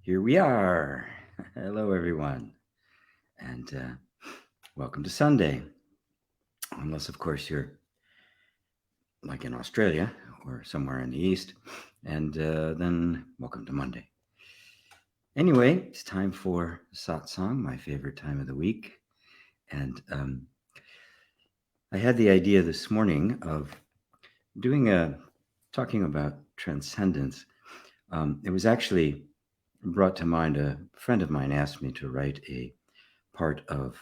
Here we are. Hello, everyone, and welcome to Sunday. Unless, of course, you're like in Australia or somewhere in the East, and then welcome to Monday. Anyway, it's time for Satsang, my favorite time of the week, and I had the idea this morning of talking about transcendence. It was actually brought to mind. A friend of mine asked me to write a part of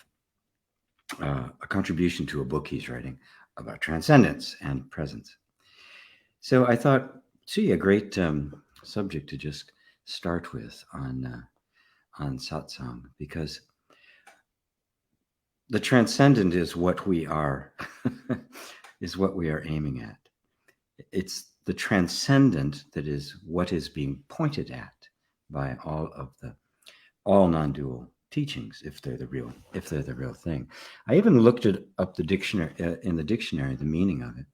a contribution to a book he's writing about transcendence and presence. So I thought, a great subject to just start with on satsang, because the transcendent is what we are, is what we are aiming at. It's the transcendent that is what is being pointed at by all non-dual teachings, if they're the real thing. I even looked it up the dictionary in the dictionary, the meaning of it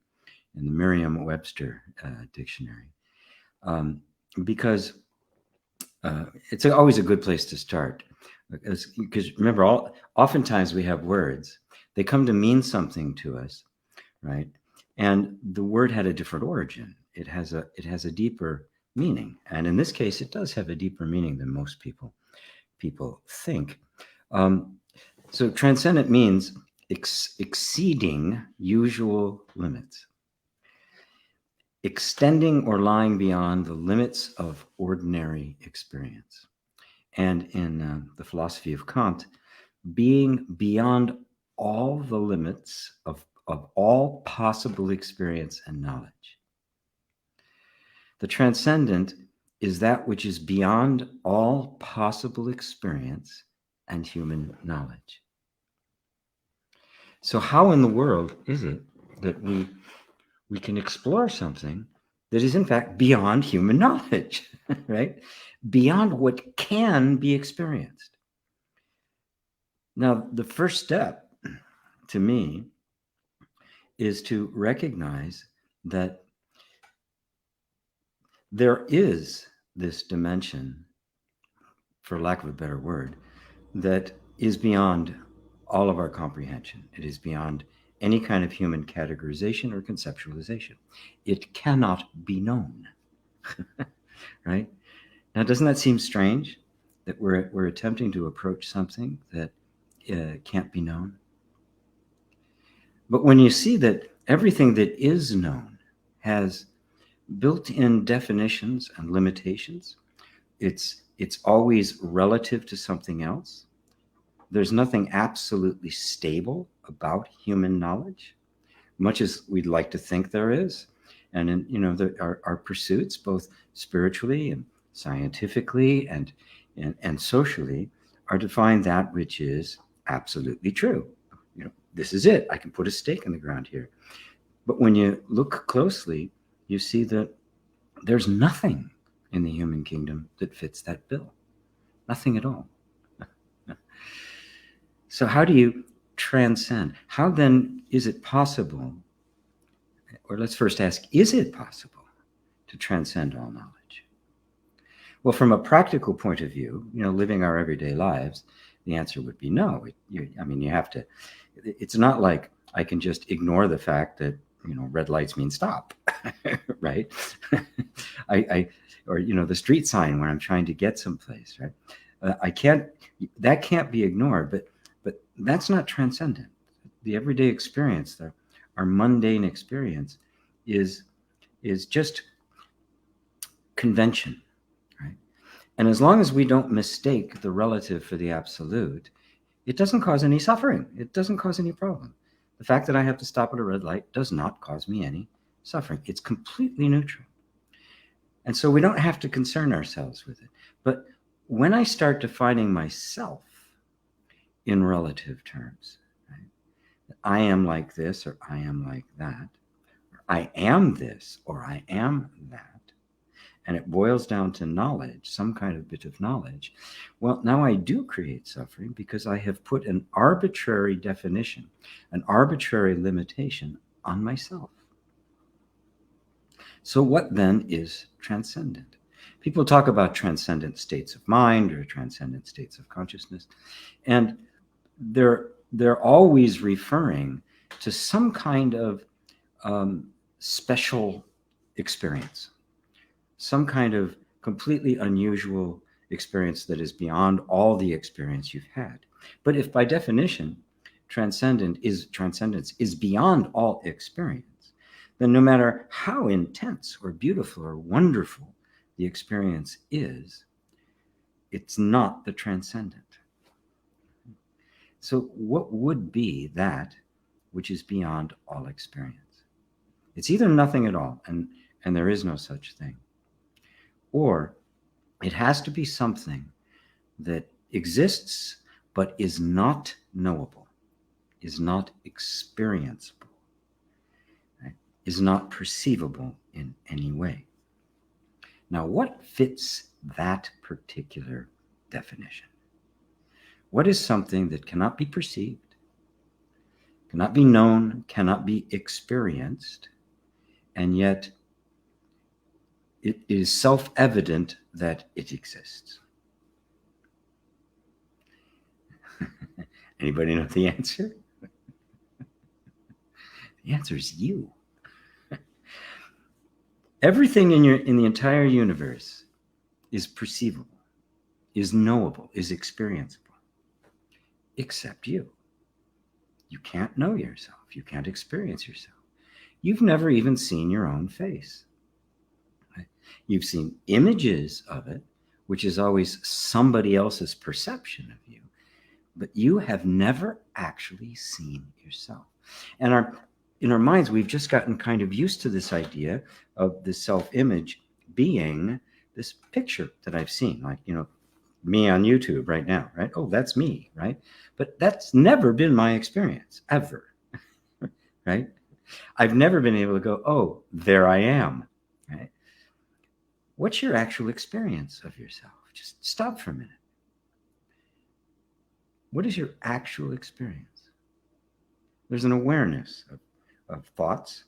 in the Merriam-Webster dictionary, because it's always a good place to start. Because remember, oftentimes we have words, they come to mean something to us, right? And the word had a different origin. It has a deeper meaning, and in this case, it does have a deeper meaning than most people think. So transcendent means exceeding usual limits, extending or lying beyond the limits of ordinary experience. And in the philosophy of Kant, being beyond all the limits of all possible experience and knowledge. The transcendent is that which is beyond all possible experience and human knowledge. So how in the world is it that we can explore something that is in fact beyond human knowledge, right? Beyond what can be experienced. Now, the first step to me is to recognize that there is this dimension, for lack of a better word, that is beyond all of our comprehension. It is beyond any kind of human categorization or conceptualization. It cannot be known, right? Now, doesn't that seem strange that we're attempting to approach something that can't be known? But when you see that everything that is known has built-in definitions and limitations, it's always relative to something else. There's nothing absolutely stable about human knowledge, much as we'd like to think there is. And in our pursuits, both spiritually and scientifically and socially, are to find that which is absolutely true. This is it. I can put a stake in the ground here. But when you look closely, you see that there's nothing in the human kingdom that fits that bill. Nothing at all. So how do you transcend? How then is it possible, or let's first ask, is it possible to transcend all knowledge? Well, from a practical point of view, living our everyday lives, the answer would be no. You have to. It's not like I can just ignore the fact that red lights mean stop, right? Or the street sign when I'm trying to get someplace, right? That can't be ignored, but that's not transcendent. The everyday experience, our mundane experience, is just convention, right? And as long as we don't mistake the relative for the absolute, it doesn't cause any suffering. It doesn't cause any problem. The fact that I have to stop at a red light does not cause me any suffering. It's completely neutral. And so we don't have to concern ourselves with it. But when I start defining myself in relative terms, right, I am like this, or I am like that, or I am this, or I am that, and it boils down to knowledge, some kind of bit of knowledge, well, now I do create suffering because I have put an arbitrary definition, an arbitrary limitation on myself. So what then is transcendent? People talk about transcendent states of mind or transcendent states of consciousness, and they're always referring to some kind of special experience, some kind of completely unusual experience that is beyond all the experience you've had. But if by definition transcendence is beyond all experience, then no matter how intense or beautiful or wonderful the experience is, it's not the transcendent. So what would be that which is beyond all experience? It's either nothing at all, and there is no such thing, or it has to be something that exists but is not knowable, is not experienceable, right? Is not perceivable in any way. Now, what fits that particular definition? What is something that cannot be perceived, cannot be known, cannot be experienced, and yet it is self-evident that it exists? Anybody know the answer? The answer is you. Everything in the entire universe is perceivable, is knowable, is experienceable, except you. You can't know yourself. You can't experience yourself. You've never even seen your own face. Right? You've seen images of it, which is always somebody else's perception of you, but you have never actually seen yourself. And in our minds, we've just gotten kind of used to this idea of the self-image being this picture that I've seen, like, me on YouTube right now, right? Oh, that's me, right? But that's never been my experience, ever, right? I've never been able to go, oh, there I am, right? What's your actual experience of yourself? Just stop for a minute. What is your actual experience? There's an awareness of thoughts,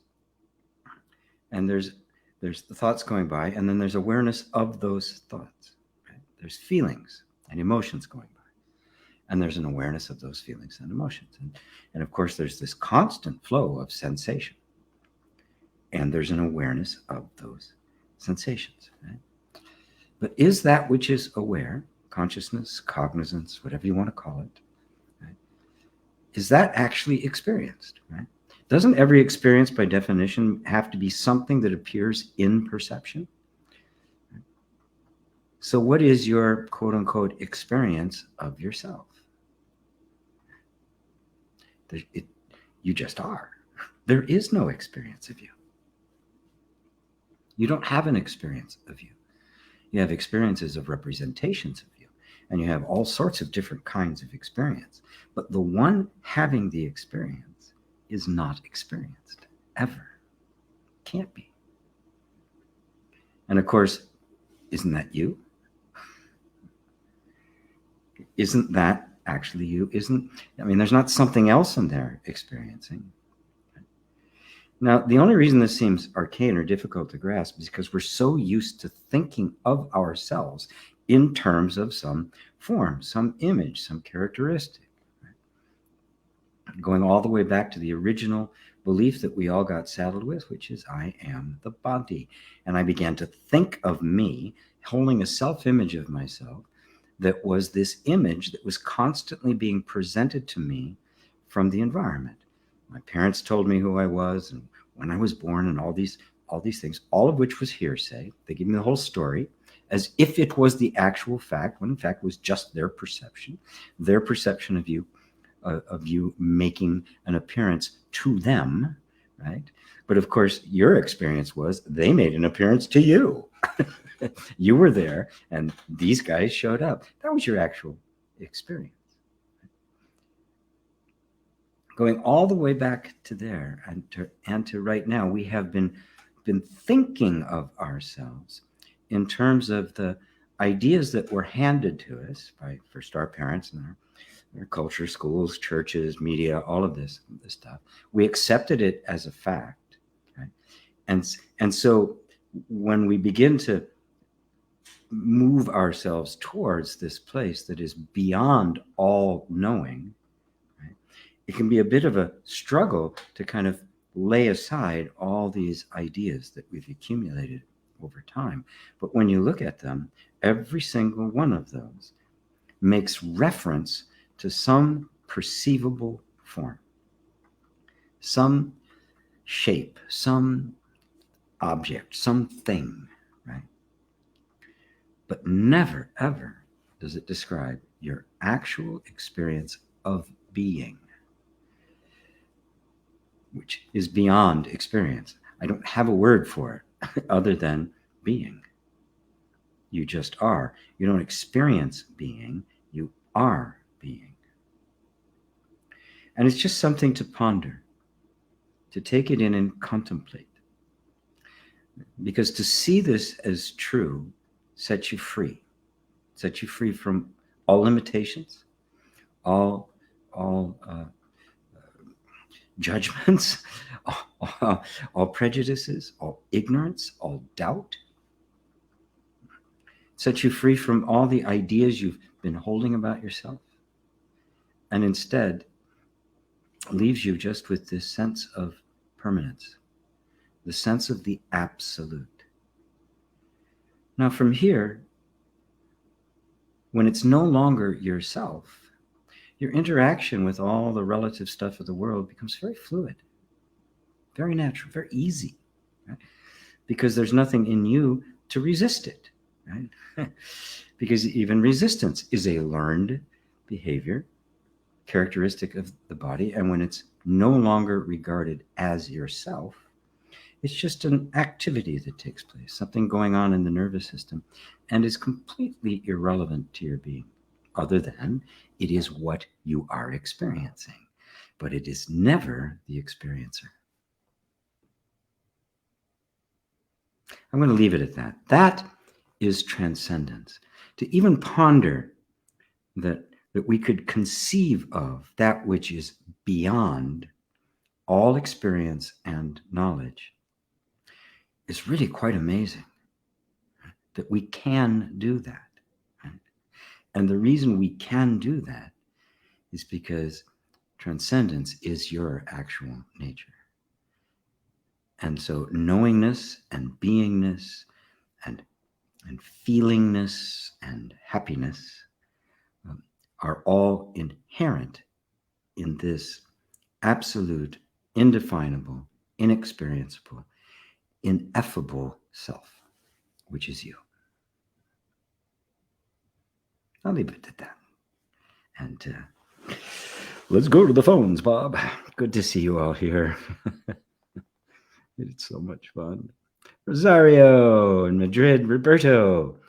and there's the thoughts going by, and then there's awareness of those thoughts. Right? There's feelings and emotions going by, and there's an awareness of those feelings and emotions. And of course, there's this constant flow of sensation, and there's an awareness of those sensations. Right? But is that which is aware, consciousness, cognizance, whatever you want to call it, right? Is that actually experienced? Right? Doesn't every experience by definition have to be something that appears in perception? So what is your quote unquote experience of yourself? You just are. There is no experience of you. You don't have an experience of you. You have experiences of representations of you, and you have all sorts of different kinds of experience. But the one having the experience is not experienced, ever. Can't be. And of course, isn't that you? Isn't that actually you? There's not something else in there experiencing. Now, the only reason this seems arcane or difficult to grasp is because we're so used to thinking of ourselves in terms of some form, some image, some characteristic. Right? Going all the way back to the original belief that we all got saddled with, which is I am the body. And I began to think of me holding a self-image of myself that was this image that was constantly being presented to me from the environment. My parents told me who I was and when I was born and all these things, all of which was hearsay. They gave me the whole story as if it was the actual fact, when in fact it was just their perception of you making an appearance to them, right? But of course, your experience was they made an appearance to you. You were there and these guys showed up. That was your actual experience. Going all the way back to there and to right now, we have been thinking of ourselves in terms of the ideas that were handed to us by first our parents and our culture, schools, churches, media, all of this stuff. We accepted it as a fact, right? And so when we begin to move ourselves towards this place that is beyond all knowing, right, it can be a bit of a struggle to kind of lay aside all these ideas that we've accumulated over time. But when you look at them, every single one of those makes reference to some perceivable form, some shape, some object, something, right? But never, ever does it describe your actual experience of being, which is beyond experience. I don't have a word for it other than being. You just are. You don't experience being, you are being. And it's just something to ponder, to take it in and contemplate. Because to see this as true sets you free from all limitations, all judgments, all prejudices, all ignorance, all doubt. Sets you free from all the ideas you've been holding about yourself, and instead leaves you just with this sense of permanence, the sense of the absolute. Now from here, when it's no longer yourself, your interaction with all the relative stuff of the world becomes very fluid, very natural, very easy, right? Because there's nothing in you to resist it, right? Because even resistance is a learned behavior, characteristic of the body, and when it's no longer regarded as yourself, it's just an activity that takes place, something going on in the nervous system, and is completely irrelevant to your being, other than it is what you are experiencing, but it is never the experiencer. I'm going to leave it at that. That is transcendence. To even ponder that we could conceive of that which is beyond all experience and knowledge is really quite amazing, that we can do that. And the reason we can do that is because transcendence is your actual nature. And so knowingness and beingness and feelingness and happiness are all inherent in this absolute, indefinable, inexperienceable, ineffable self, which is you. I'll leave it at that. And let's go to the phones, Bob. Good to see you all here. It's so much fun. Rosario in Madrid, Roberto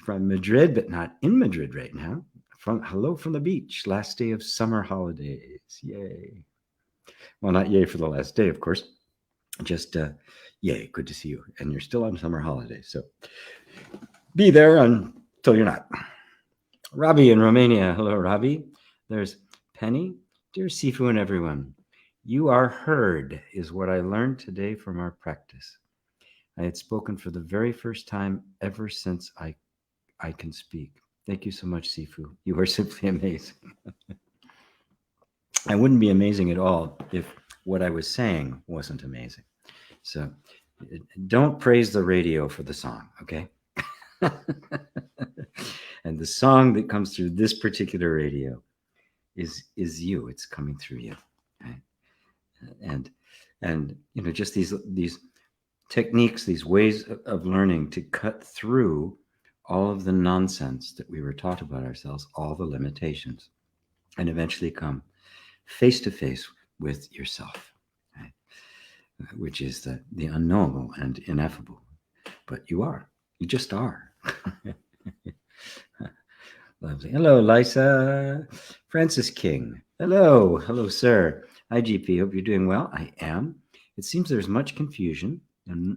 from Madrid, but not in Madrid right now. Hello from the beach, last day of summer holidays. Yay. Well, not yay for the last day, of course. Just yay, good to see you. And you're still on summer holidays, so be there until you're not. Robbie in Romania. Hello, Robbie. There's Penny. Dear Sifu and everyone, you are heard is what I learned today from our practice. I had spoken for the very first time ever since I can speak. Thank you so much, Sifu. You are simply amazing. I wouldn't be amazing at all if what I was saying wasn't amazing. So don't praise the radio for the song, okay? And the song that comes through this particular radio is you. It's coming through you, right? And you know, just these techniques, these ways of learning to cut through all of the nonsense that we were taught about ourselves, all the limitations, and eventually come face to face with yourself, right? Which is the unknowable and ineffable. But you just are. Lovely. Hello, Lisa. Francis King. Hello, sir. Hi, GP. Hope you're doing well. I am. It seems there's much confusion and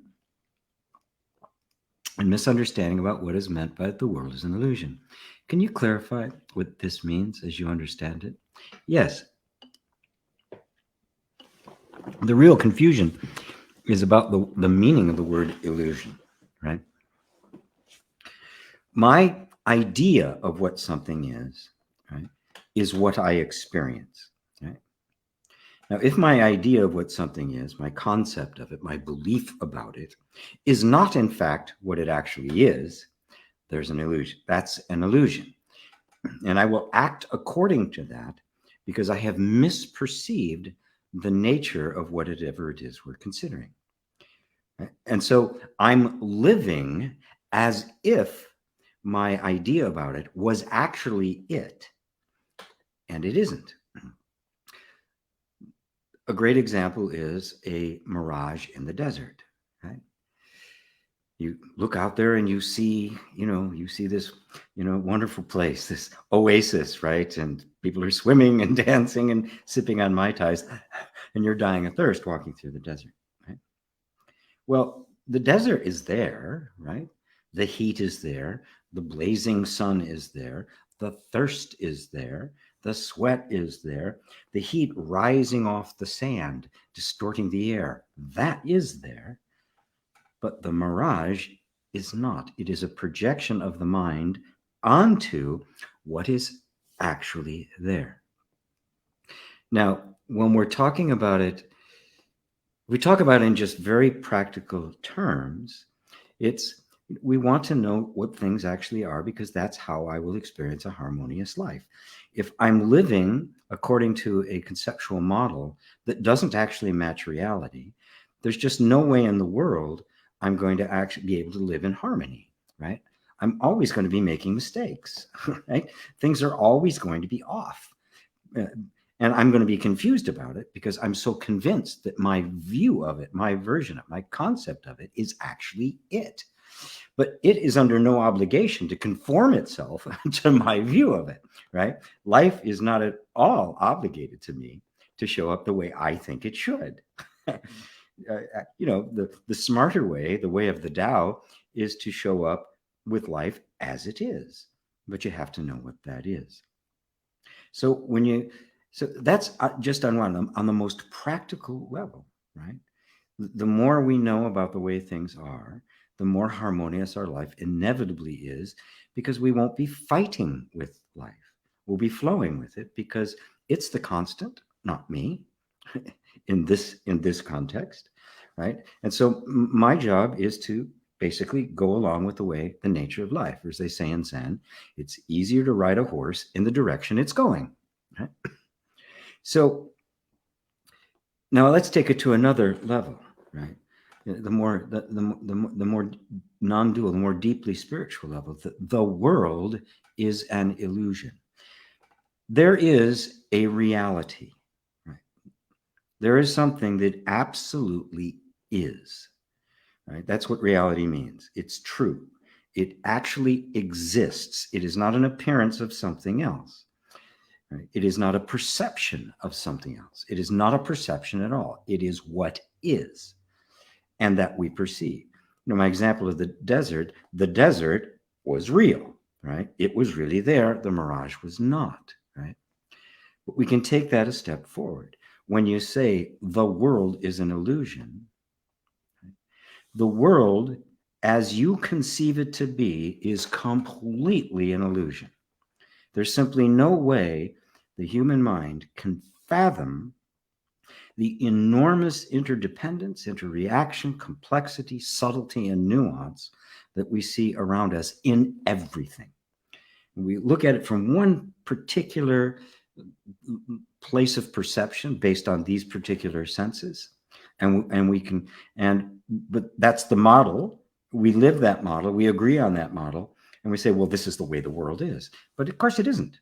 misunderstanding about what is meant by the world is an illusion. Can you clarify what this means as you understand it? Yes. The real confusion is about the meaning of the word illusion, right? My idea of what something is, right, is what I experience. Right? Now, if my idea of what something is, my concept of it, my belief about it, is not in fact what it actually is, there's an illusion. That's an illusion. And I will act according to that because I have misperceived the nature of whatever it is we're considering. And so I'm living as if my idea about it was actually it, and it isn't. A great example is a mirage in the desert, right? You look out there and you see this, wonderful place, this oasis, right? And people are swimming and dancing and sipping on Mai Tais, and you're dying of thirst walking through the desert, right? Well, the desert is there, right? The heat is there. The blazing sun is there. The thirst is there. The sweat is there. The heat rising off the sand, distorting the air, that is there. But the mirage is not. It is a projection of the mind onto what is actually there. Now, when we're talking about it, we talk about it in just very practical terms. We want to know what things actually are because that's how I will experience a harmonious life. If I'm living according to a conceptual model that doesn't actually match reality, there's just no way in the world I'm going to actually be able to live in harmony, right? I'm always going to be making mistakes, right? Things are always going to be off. And I'm going to be confused about it because I'm so convinced that my view of it, my version of it, my concept of it is actually it. But it is under no obligation to conform itself to my view of it, right? Life is not at all obligated to me to show up the way I think it should. The smarter way, the way of the Tao, is to show up with life as it is. But you have to know what that is. So that's just on the most practical level, right? The more we know about the way things are, the more harmonious our life inevitably is, because we won't be fighting with life. We'll be flowing with it because it's the constant, not me, in this context, right? And so my job is to basically go along with the nature of life. As they say in Zen, it's easier to ride a horse in the direction it's going. Right? So now let's take it to another level, right? The more non-dual, the more deeply spiritual level. The world is an illusion. There is a reality, right? There is something that absolutely is, right? That's what reality means. It's true. It actually exists. It is not an appearance of something else. Right? It is not a perception of something else. It is not a perception at all. It is what is, and that we perceive. My example of the desert was real, right? It was really there. The mirage was not, right? But we can take that a step forward. When you say the world is an illusion, right? The world, as you conceive it to be, is completely an illusion. There's simply no way the human mind can fathom the enormous interdependence, interreaction, complexity, subtlety, and nuance that we see around us in everything. We look at it from one particular place of perception based on these particular senses, but that's the model. We live that model. We agree on that model. And we say, well, this is the way the world is. But of course it isn't.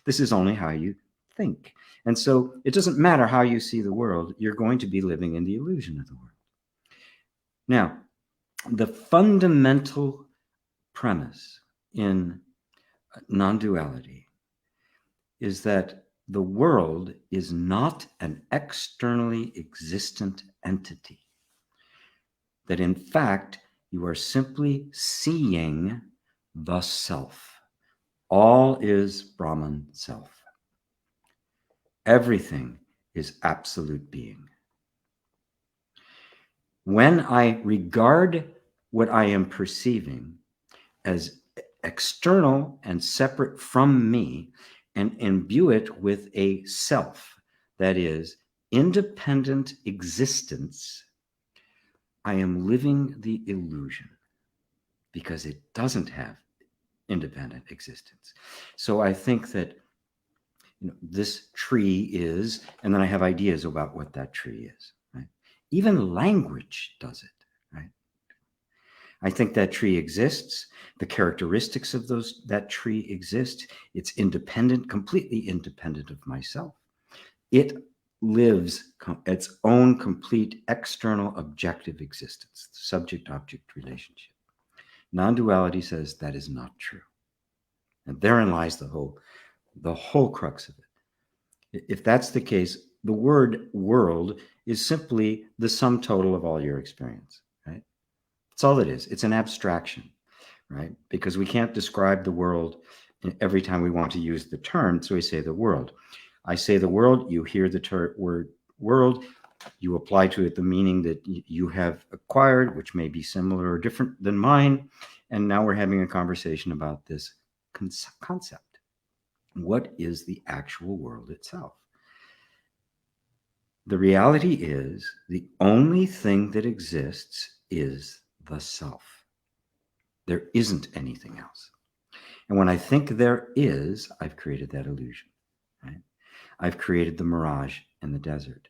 This is only how you think. And so it doesn't matter how you see the world. You're going to be living in the illusion of the world. Now, the fundamental premise in non-duality is that the world is not an externally existent entity. That in fact, you are simply seeing the self. All is Brahman self. Everything is absolute being. When I regard what I am perceiving as external and separate from me, and imbue it with a self that is independent existence, I am living the illusion because it doesn't have independent existence. So I think that this tree is, and then I have ideas about what that tree is. Right? Even language does it. Right? I think that tree exists. The characteristics of that tree exist. It's independent, completely independent of myself. It lives its own complete external objective existence, subject-object relationship. Non-duality says that is not true. And therein lies the whole crux of it. If that's the case, the word world is simply the sum total of all your experience, right? That's all it is. It's an abstraction, right? Because we can't describe the world every time we want to use the term, so we say the world. I say the world, you hear the word world, you apply to it the meaning that you have acquired, which may be similar or different than mine, and now we're having a conversation about this concept. What is the actual world itself? The reality is the only thing that exists is the self. There isn't anything else. And when I think there is, I've created that illusion, right? I've created the mirage in the desert.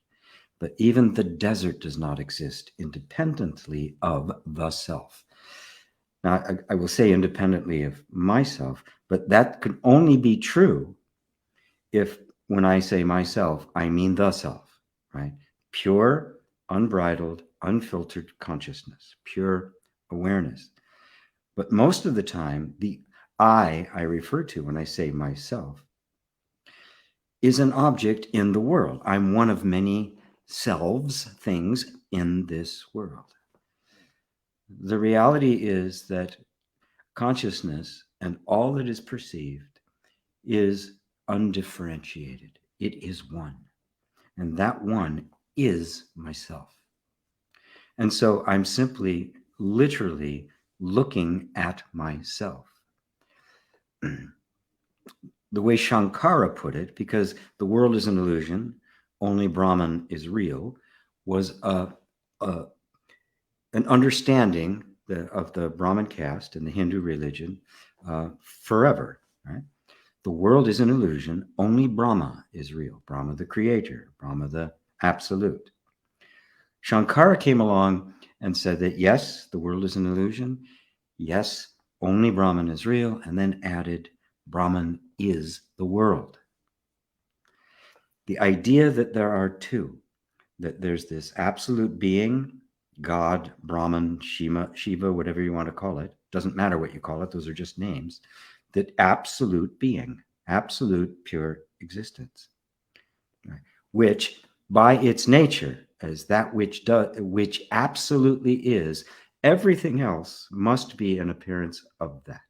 But even the desert does not exist independently of the self. Now, I will say independently of myself, but that could only be true if, when I say myself, I mean the self, right? Pure, unbridled, unfiltered consciousness, pure awareness. But most of the time, the I refer to when I say myself is an object in the world. I'm one of many selves, things in this world. The reality is that consciousness and all that is perceived is undifferentiated. It is one. And that one is myself. And so I'm simply, literally looking at myself. The way Shankara put it, because the world is an illusion, only Brahman is real, was an understanding of the Brahmin caste in the Hindu religion forever. Right? The world is an illusion. Only Brahma is real. Brahma the creator, Brahma the absolute. Shankara came along and said that yes, the world is an illusion. Yes, only Brahman is real, and then added, Brahman is the world. The idea that there are two, that there's this absolute being, God, Brahman, Shiva, whatever you want to call it, doesn't matter what you call it, those are just names, that absolute being, absolute pure existence, right? Which by its nature, as that which absolutely is, everything else must be an appearance of that.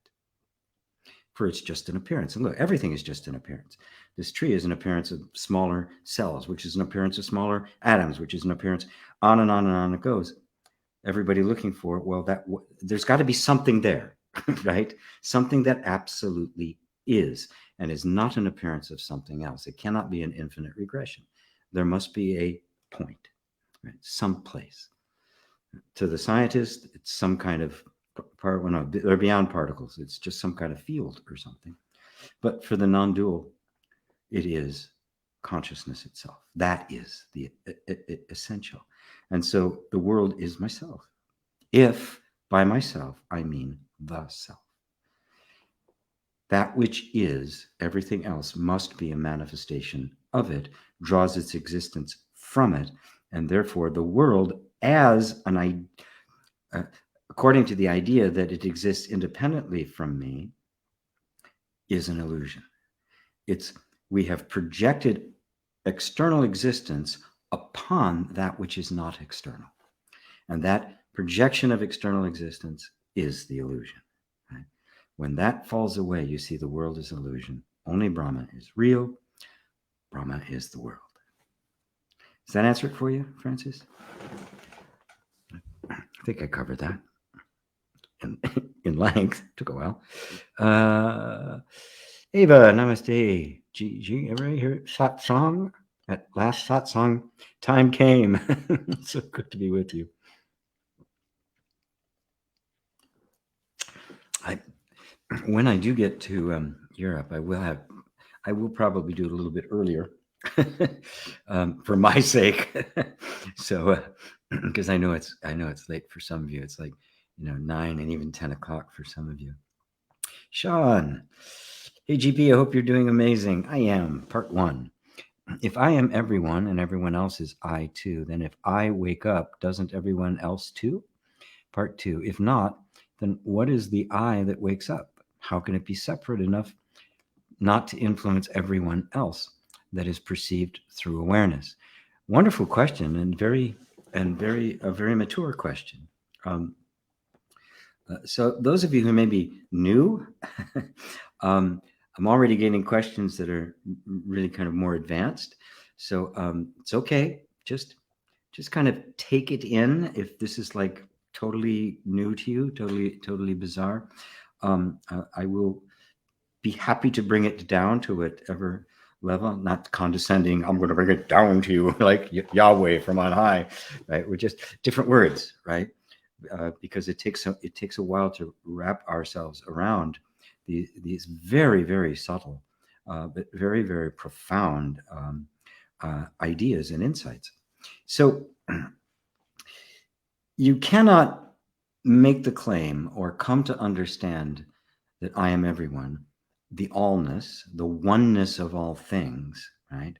For it's just an appearance. And look, everything is just an appearance. This tree is an appearance of smaller cells, which is an appearance of smaller atoms, which is an appearance, on and on and on it goes. Everybody looking for, well, there's got to be something there, right? Something that absolutely is and is not an appearance of something else. It cannot be an infinite regression. There must be a point, right? Someplace. To the scientist, it's some kind of they're beyond particles. It's just some kind of field or something. But for the non-dual, it is consciousness itself. That is the essential. And so the world is myself. If by myself, I mean the self. That which is everything else must be a manifestation of it, draws its existence from it, and therefore the world as according to the idea that it exists independently from me, is an illusion. We have projected external existence upon that which is not external. And that projection of external existence is the illusion. Right? When that falls away, you see the world is illusion. Only Brahma is real. Brahma is the world. Does that answer it for you, Francis? I think I covered that. in length. Took a while. Ava, namaste. Everybody hear Satsang? At last Satsang, time came. So good to be with you. When I do get to Europe, I will probably do it a little bit earlier for my sake. So, because I know it's late for some of you. It's like 9 and even 10 o'clock for some of you. Sean, hey GP, I hope you're doing amazing. I am. Part 1. If I am everyone and everyone else is I too, then if I wake up, doesn't everyone else too? Part 2. If not, then what is the I that wakes up? How can it be separate enough not to influence everyone else that is perceived through awareness? Wonderful question, and a very mature question. So those of you who may be new, I'm already getting questions that are really kind of more advanced. So it's okay. Just kind of take it in. If this is like totally new to you, totally bizarre, I will be happy to bring it down to whatever level, not condescending. I'm going to bring it down to you like Yahweh from on high, right? We're just different words, right? Because it takes a while to wrap ourselves around these very, very subtle, but very, very profound ideas and insights. So you cannot make the claim or come to understand that I am everyone, the allness, the oneness of all things, right?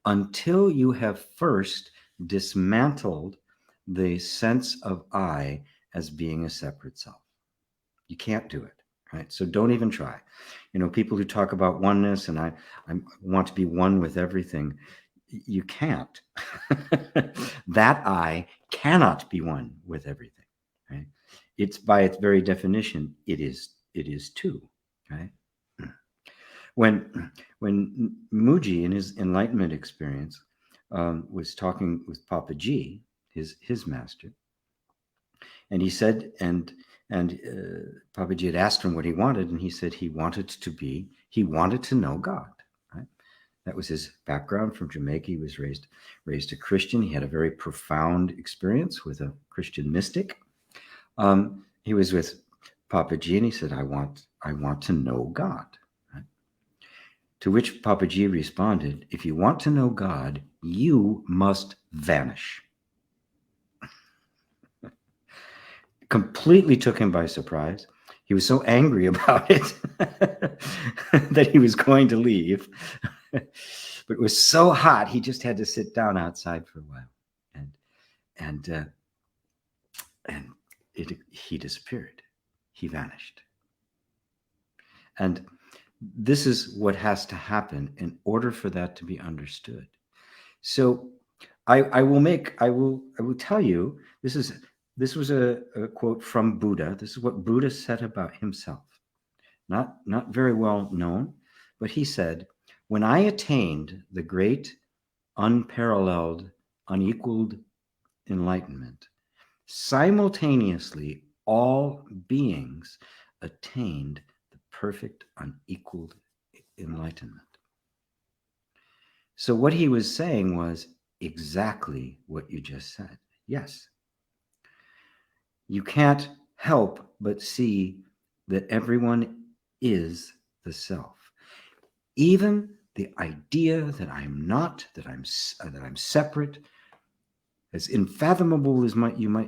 Until you have first dismantled the sense of I as being a separate self. You can't do it, right? So don't even try. People who talk about oneness and I want to be one with everything, you can't. That I cannot be one with everything, right? It's by its very definition, it is two, right? When Mooji in his enlightenment experience was talking with Papa G, his master, and he said, and Papa G had asked him what he wanted, and he said he wanted to know God. Right? That was his background from Jamaica. He was raised a Christian. He had a very profound experience with a Christian mystic. He was with Papa G, and he said, I want to know God. To which Papa G responded, if you want to know God, you must vanish. Completely took him by surprise. He was so angry about it that he was going to leave. But it was so hot, he just had to sit down outside for a while. And he disappeared. He vanished. And this is what has to happen in order for that to be understood. So I will tell you, this was a quote from Buddha. This is what Buddha said about himself. Not very well known, but he said, when I attained the great, unparalleled, unequaled enlightenment, simultaneously all beings attained the perfect, unequaled enlightenment. So what he was saying was exactly what you just said. Yes. You can't help but see that everyone is the self. Even the idea that I'm not, that I'm separate, as unfathomable as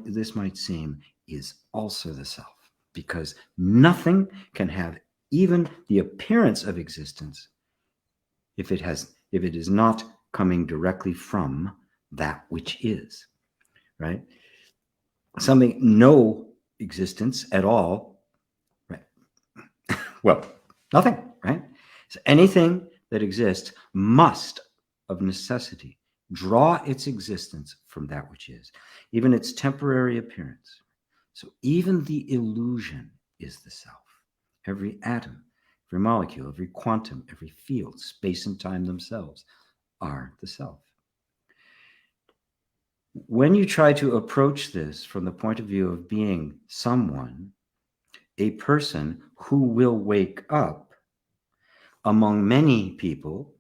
this might seem, is also the self, because nothing can have even the appearance of existence if it is not coming directly from that which is, right? Something no existence at all, right? Well, nothing, right? So anything that exists must, of necessity, draw its existence from that which is, even its temporary appearance. So even the illusion is the self. Every atom, every molecule, every quantum, every field, space and time themselves are the self. When you try to approach this from the point of view of being someone, a person who will wake up among many people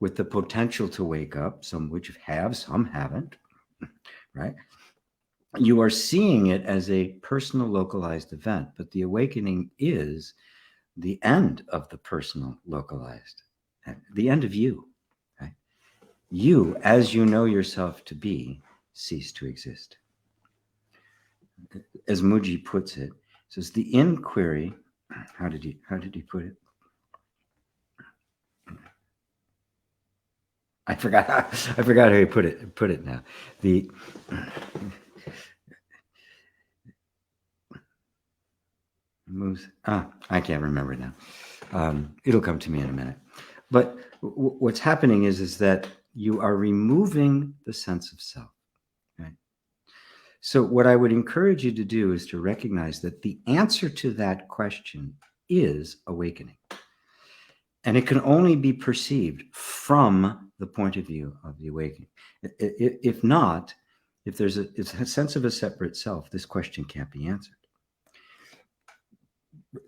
with the potential to wake up, some which have, some haven't, right? You are seeing it as a personal localized event, but the awakening is the end of the personal localized, the end of you. Right? You, as you know yourself to be, cease to exist. As Muji puts it, says the inquiry. How did he put it? I forgot how he put it now. The moves. I can't remember now. It'll come to me in a minute. But what's happening is that you are removing the sense of self. Right? So what I would encourage you to do is to recognize that the answer to that question is awakening. And it can only be perceived from the point of view of the awakening. If not, if there's a sense of a separate self, this question can't be answered.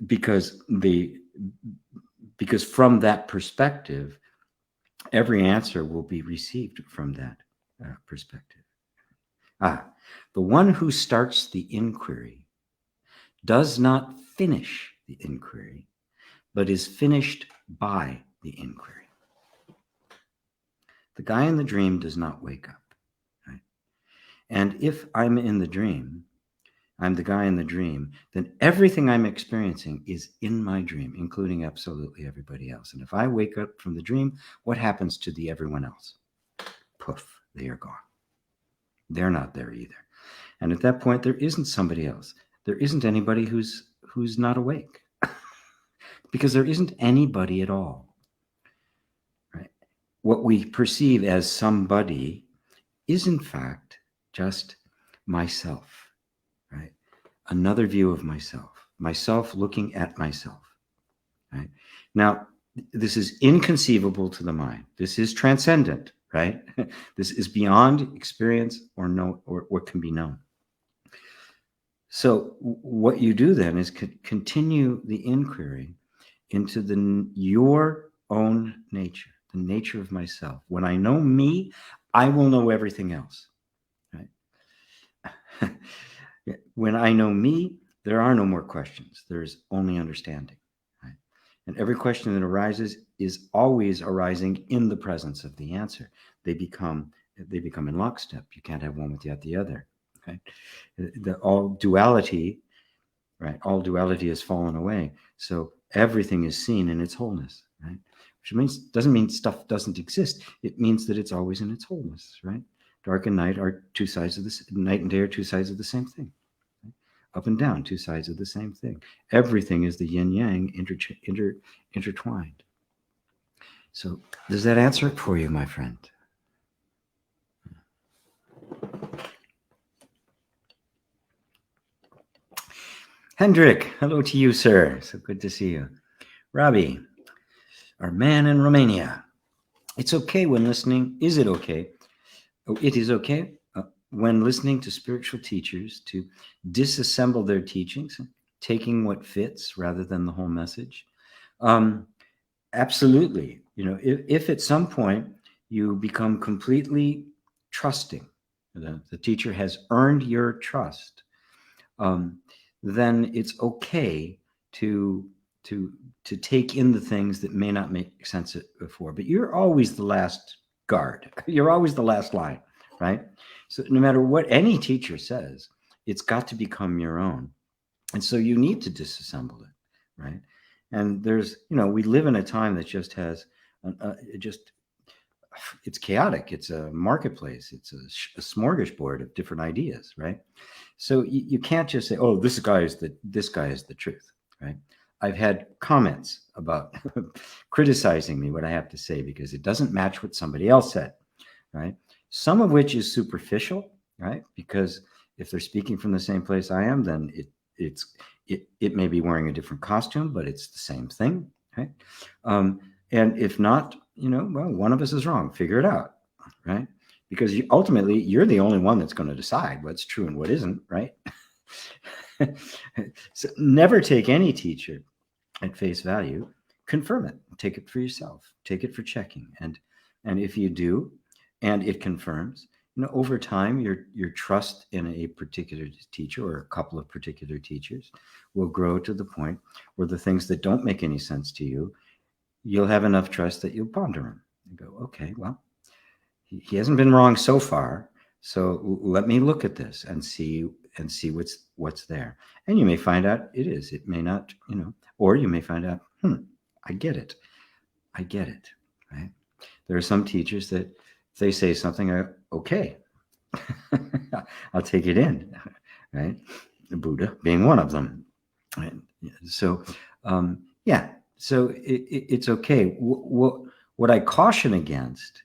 Because from that perspective, every answer will be received from that perspective. The one who starts the inquiry does not finish the inquiry, but is finished by the inquiry. The guy in the dream does not wake up. Right? And if I'm in the dream, I'm the guy in the dream, then everything I'm experiencing is in my dream, including absolutely everybody else. And if I wake up from the dream, what happens to the everyone else? Poof, they are gone. They're not there either. And at that point, there isn't somebody else. There isn't anybody who's not awake. Because there isn't anybody at all. Right? What we perceive as somebody is in fact just myself. Right? Another view of myself looking at myself. Right? Now, this is inconceivable to the mind. This is transcendent, right? This is beyond experience or what can be known. So what you do then is continue the inquiry into your own nature, the nature of myself. When I know me, I will know everything else. Right? When I know me, there are no more questions. There's only understanding. Right? And every question that arises is always arising in the presence of the answer. They become in lockstep. You can't have one without the other. Right? All duality has fallen away. So everything is seen in its wholeness, right? Which doesn't mean stuff doesn't exist. It means that it's always in its wholeness, right? Dark and night are two sides of this. Night and day are two sides of the same thing. Right? Up and down, two sides of the same thing. Everything is the yin yang intertwined. So does that answer it for you, my friend? Hendrik, hello to you, sir. So good to see you. Robbie, our man in Romania. It's okay when listening. Is it okay? Oh, it is okay when listening to spiritual teachers to disassemble their teachings, taking what fits rather than the whole message. Absolutely. If at some point you become completely trusting, the teacher has earned your trust, then it's okay to take in the things that may not make sense before. But you're always the last guard. You're always the last line, right? So no matter what any teacher says, it's got to become your own. And so you need to disassemble it, right? And there's, we live in a time that just has, it's chaotic. It's a marketplace. It's a smorgasbord of different ideas, right? So you can't just say, "Oh, this guy is the truth," right? I've had comments about criticizing me, what I have to say, because it doesn't match what somebody else said, right? Some of which is superficial, right? Because if they're speaking from the same place I am, then it may be wearing a different costume, but it's the same thing, right? And if not, well, one of us is wrong. Figure it out, right? Because ultimately, you're the only one that's going to decide what's true and what isn't, right? So never take any teacher at face value. Confirm it. Take it for yourself. Take it for checking. And if you do, and it confirms, over time, your trust in a particular teacher or a couple of particular teachers will grow to the point where the things that don't make any sense to you, you'll have enough trust that you'll ponder them and go, okay, well, he hasn't been wrong so far. So let me look at this and see what's there. And you may find out it is. It may not, or you may find out, I get it. Right? There are some teachers that if they say something, okay, I'll take it in, right? The Buddha being one of them. Right? So, so it's okay. What I caution against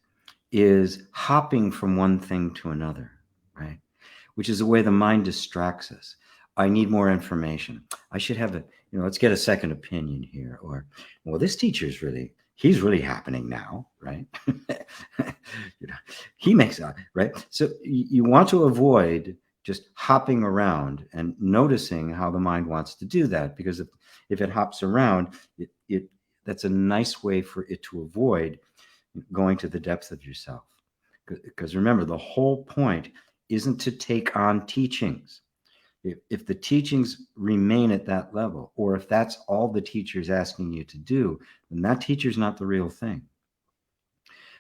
is hopping from one thing to another, right? Which is the way the mind distracts us. I need more information. I should have let's get a second opinion here. Or, well, this teacher's he's really happening now, right? He makes that, right? So you want to avoid just hopping around and noticing how the mind wants to do that, because if it hops around, that's a nice way for it to avoid going to the depth of yourself. Because remember, the whole point isn't to take on teachings. If the teachings remain at that level, or if that's all the teacher's asking you to do, then that teacher's not the real thing.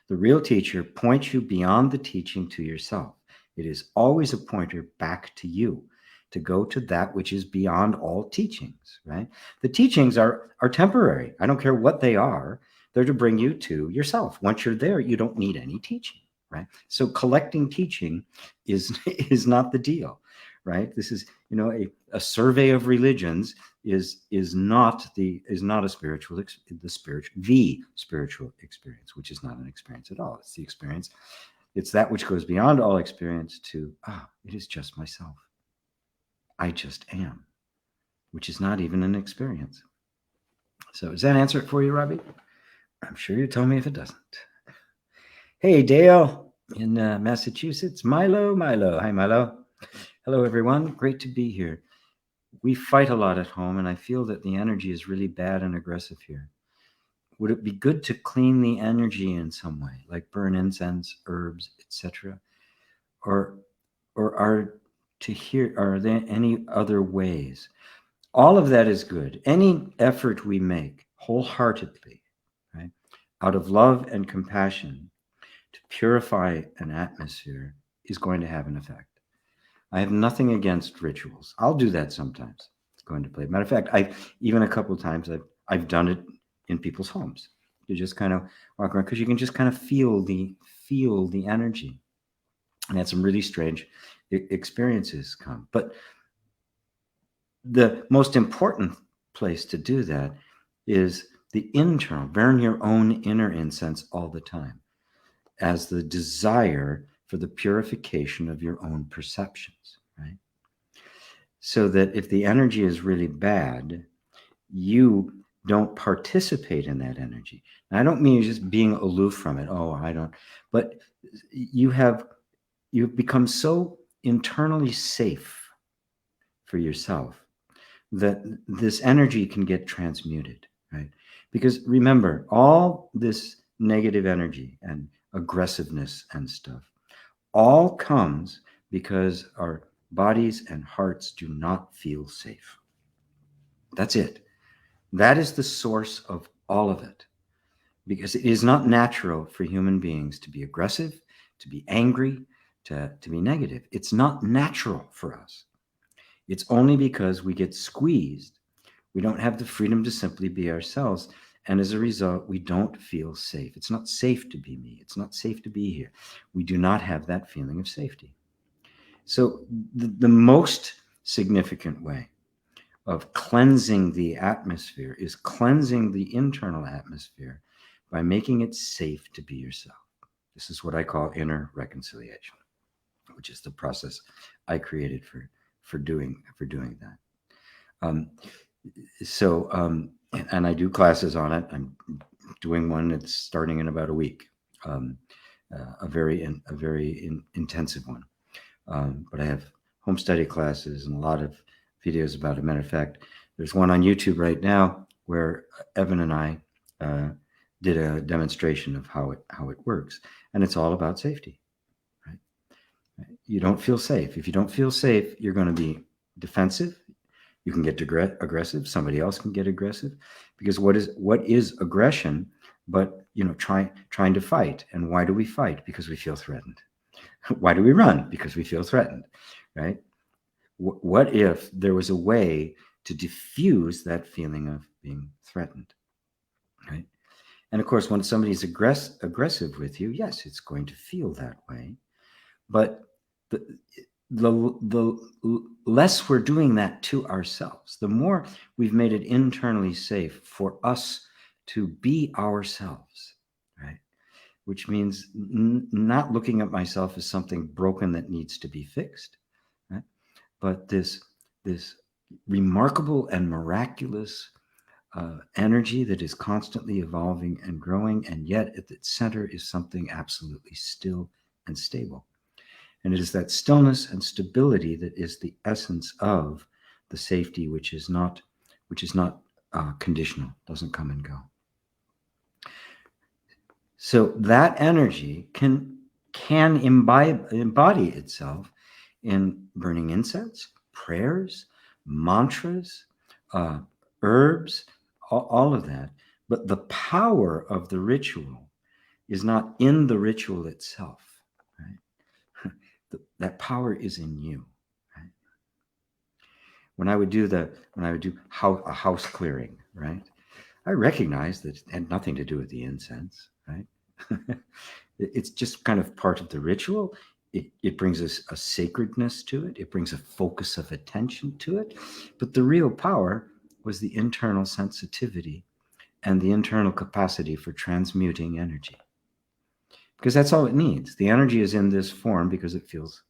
The real teacher points you beyond the teaching to yourself. It is always a pointer back to you, to go to that which is beyond all teachings, right? The teachings are temporary. I don't care what they are. They're to bring you to yourself. Once you're there, you don't need any teaching, right? So collecting teaching is not the deal, right? This is, a survey of religions is not a spiritual experience, which is not an experience at all. It's the experience. It's that which goes beyond all experience to, it is just myself. I just am, which is not even an experience. So does that answer it for you, Robbie? I'm sure you tell me if it doesn't. Hey, Dale in Massachusetts. Milo. Hi, Milo. Hello, everyone. Great to be here. We fight a lot at home, and I feel that the energy is really bad and aggressive here. Would it be good to clean the energy in some way, like burn incense, herbs, etc.? Or are there any other ways? All of that is good. Any effort we make wholeheartedly, right, out of love and compassion to purify an atmosphere is going to have an effect. I have nothing against rituals. I'll do that sometimes. It's going to play. Matter of fact, even a couple of times I've done it in people's homes. You just kind of walk around, because you can just kind of feel the energy, and had some really strange experiences come. But the most important place to do that is the internal. Burn your own inner incense all the time, as the desire for the purification of your own perceptions, right? So that if the energy is really bad, you don't participate in that energy. And I don't mean just being aloof from it. But you've become so internally safe for yourself that this energy can get transmuted, right? Because remember, all this negative energy and aggressiveness and stuff all comes because our bodies and hearts do not feel safe. That's it. That is the source of all of it. Because it is not natural for human beings to be aggressive, to be angry, to be negative. It's not natural for us. It's only because we get squeezed. We don't have the freedom to simply be ourselves. And as a result, we don't feel safe. It's not safe to be me. It's not safe to be here. We do not have that feeling of safety. So the most significant way of cleansing the atmosphere is cleansing the internal atmosphere by making it safe to be yourself. This is what I call inner reconciliation, which is the process I created for doing that. And I do classes on it. I'm doing one that's starting in about a week, a very intensive one. But I have home study classes and a lot of videos about it. Matter of fact, there's one on YouTube right now where Evan and I did a demonstration of how it works, and it's all about safety. Right? You don't feel safe. If you don't feel safe, you're going to be defensive. You can get aggressive. Somebody else can get aggressive, because what is aggression? But trying to fight. And why do we fight? Because we feel threatened. Why do we run? Because we feel threatened, right? What if there was a way to diffuse that feeling of being threatened, right? And of course, when somebody's aggressive with you, yes, it's going to feel that way. But the less we're doing that to ourselves, the more we've made it internally safe for us to be ourselves, right? Which means not looking at myself as something broken that needs to be fixed, right? But this remarkable and miraculous energy that is constantly evolving and growing, and yet at its center is something absolutely still and stable. And it is that stillness and stability that is the essence of the safety, which is not conditional, doesn't come and go. So that energy can embody itself in burning incense, prayers, mantras, herbs, all of that. But the power of the ritual is not in the ritual itself, right? That power is in you, right? When I would do a house clearing, right? I recognized that it had nothing to do with the incense, right? It's just kind of part of the ritual. It brings us a sacredness to it. It brings a focus of attention to it. But the real power was the internal sensitivity and the internal capacity for transmuting energy. Because that's all it needs. The energy is in this form because it feels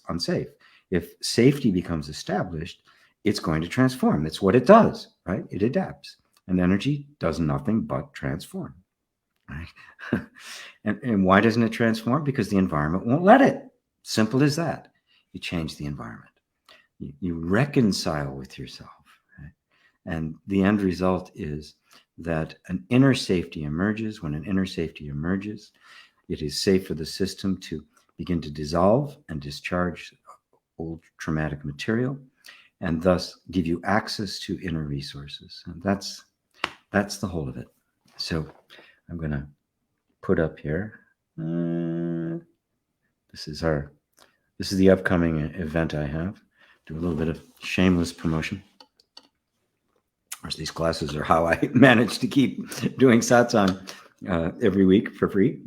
unsafe. If safety becomes established, it's going to transform. It's what it does, right? It adapts. And energy does nothing but transform. Right? And why doesn't it transform? Because the environment won't let it. Simple as that. You change the environment. You reconcile with yourself. Right? And the end result is that an inner safety emerges. When an inner safety emerges, it is safe for the system to begin to dissolve and discharge old traumatic material, and thus give you access to inner resources. And that's the whole of it. So I'm going to put up here. This is the upcoming event I have. Do a little bit of shameless promotion. Of course, these classes are how I manage to keep doing satsang every week for free.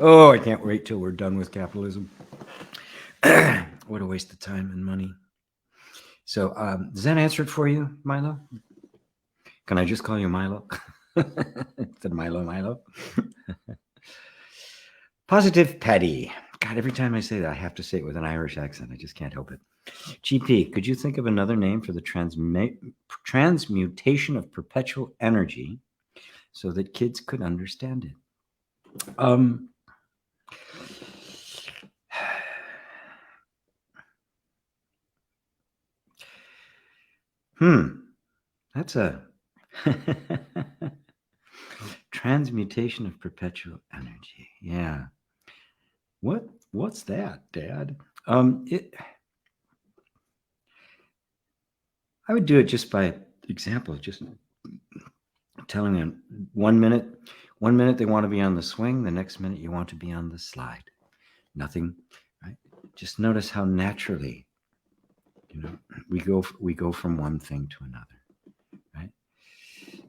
Oh, I can't wait till we're done with capitalism. What a waste of time and money. So does that answer it for you, Milo? Can I just call you Milo? Instead of Milo. Positive Patty. God, every time I say that, I have to say it with an Irish accent. I just can't help it. GP, could you think of another name for the transmutation of perpetual energy so that kids could understand it? That's a transmutation of perpetual energy. Yeah. What's that, Dad? I would do it just by example, just telling them 1 minute they want to be on the swing, the next minute you want to be on the slide. Nothing, right? Just notice how naturally, we go from one thing to another, right?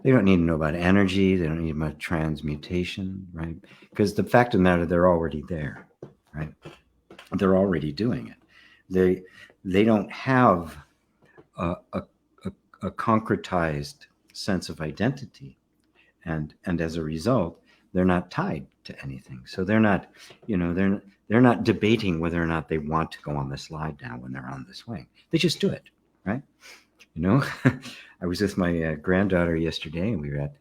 They don't need to know about energy. They don't need about transmutation, right? Because the fact of the matter, they're already there, right? They're already doing it. They don't have a concretized sense of identity, and as a result, they're not tied to anything. So they're not, they're not debating whether or not they want to go on the slide now when they're on the swing. They just do it, right? I was with my granddaughter yesterday, and we were at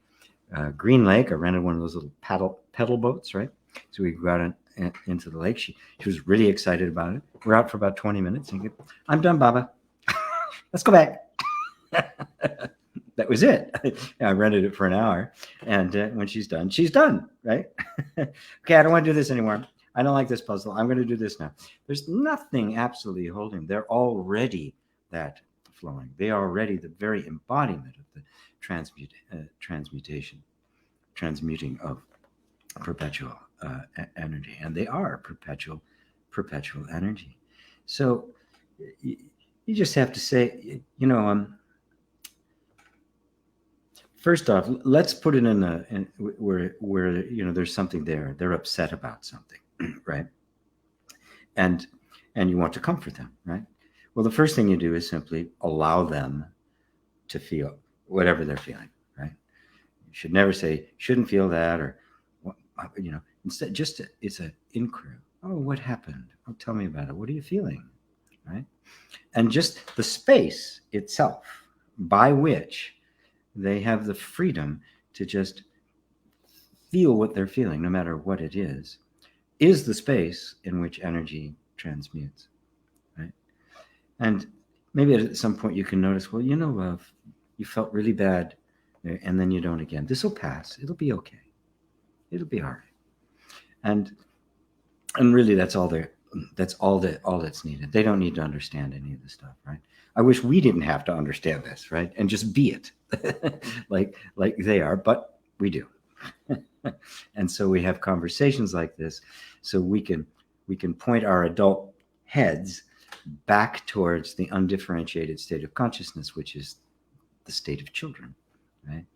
Green Lake. I rented one of those little pedal boats, right? So we go out into the lake. She was really excited about it. We're out for about 20 minutes. And I'm done, Baba. Let's go back. That was it. I rented it for an hour. And when she's done, right? Okay, I don't want to do this anymore. I don't like this puzzle. I'm going to do this now. There's nothing absolutely holding. They're already that flowing. They are already the very embodiment of the transmuting of perpetual energy. And they are perpetual energy. So you just have to say, first off, let's put it in where there's something there. They're upset about something, right? And you want to comfort them, right? Well, the first thing you do is simply allow them to feel whatever they're feeling, right? You should never say, shouldn't feel that, or instead, just it's an inquiry. Oh, what happened? Oh, tell me about it. What are you feeling, right? And just the space itself by which they have the freedom to just feel what they're feeling, no matter what it is the space in which energy transmutes, right? And maybe at some point you can notice, well, you felt really bad, and then you don't again. This will pass. It'll be okay. It'll be all right. And really, that's all that's needed. They don't need to understand any of this stuff, right? I wish we didn't have to understand this, right? And just be it like they are, but we do. And so we have conversations like this so we can point our adult heads back towards the undifferentiated state of consciousness, which is the state of children, right?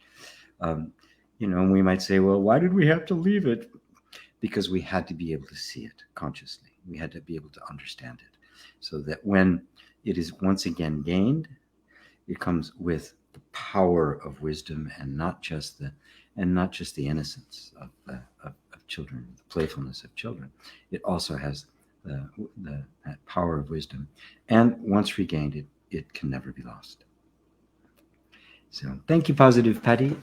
And we might say, well, why did we have to leave it? Because we had to be able to see it consciously. We had to be able to understand it, so that when it is once again gained, it comes with the power of wisdom, and not just the innocence of children, the playfulness of children. It also has that power of wisdom, and once regained, it can never be lost. So thank you, Positive Patty.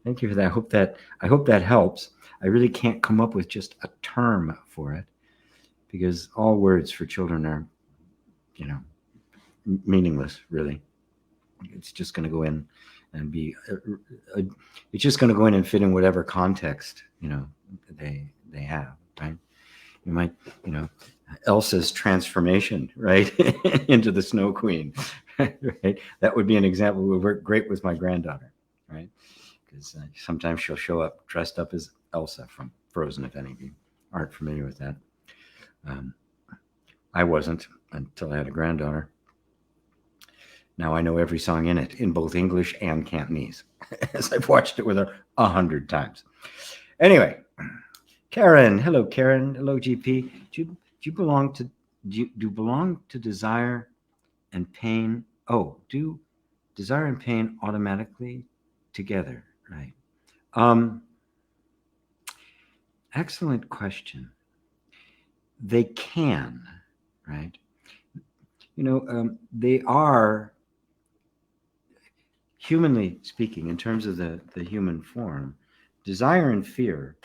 Thank you for that. I hope that helps. I really can't come up with just a term for it, because all words for children are, meaningless, really. It's just going to go in and be, it's just going to go in and fit in whatever context, they have, right? You might, Elsa's transformation, right, into the Snow Queen, right? That would be an example. It would work great with my granddaughter, right? Because sometimes she'll show up dressed up as Elsa from Frozen, if any of you aren't familiar with that. I wasn't until I had a granddaughter. Now I know every song in it, in both English and Cantonese, as I've watched it with her 100 times. Anyway, Karen. Hello, Karen. Hello, GP. Do you belong to desire and pain? Oh, do desire and pain automatically together, right? Excellent question. They can, right? They are, humanly speaking, in terms of the human form, desire and fear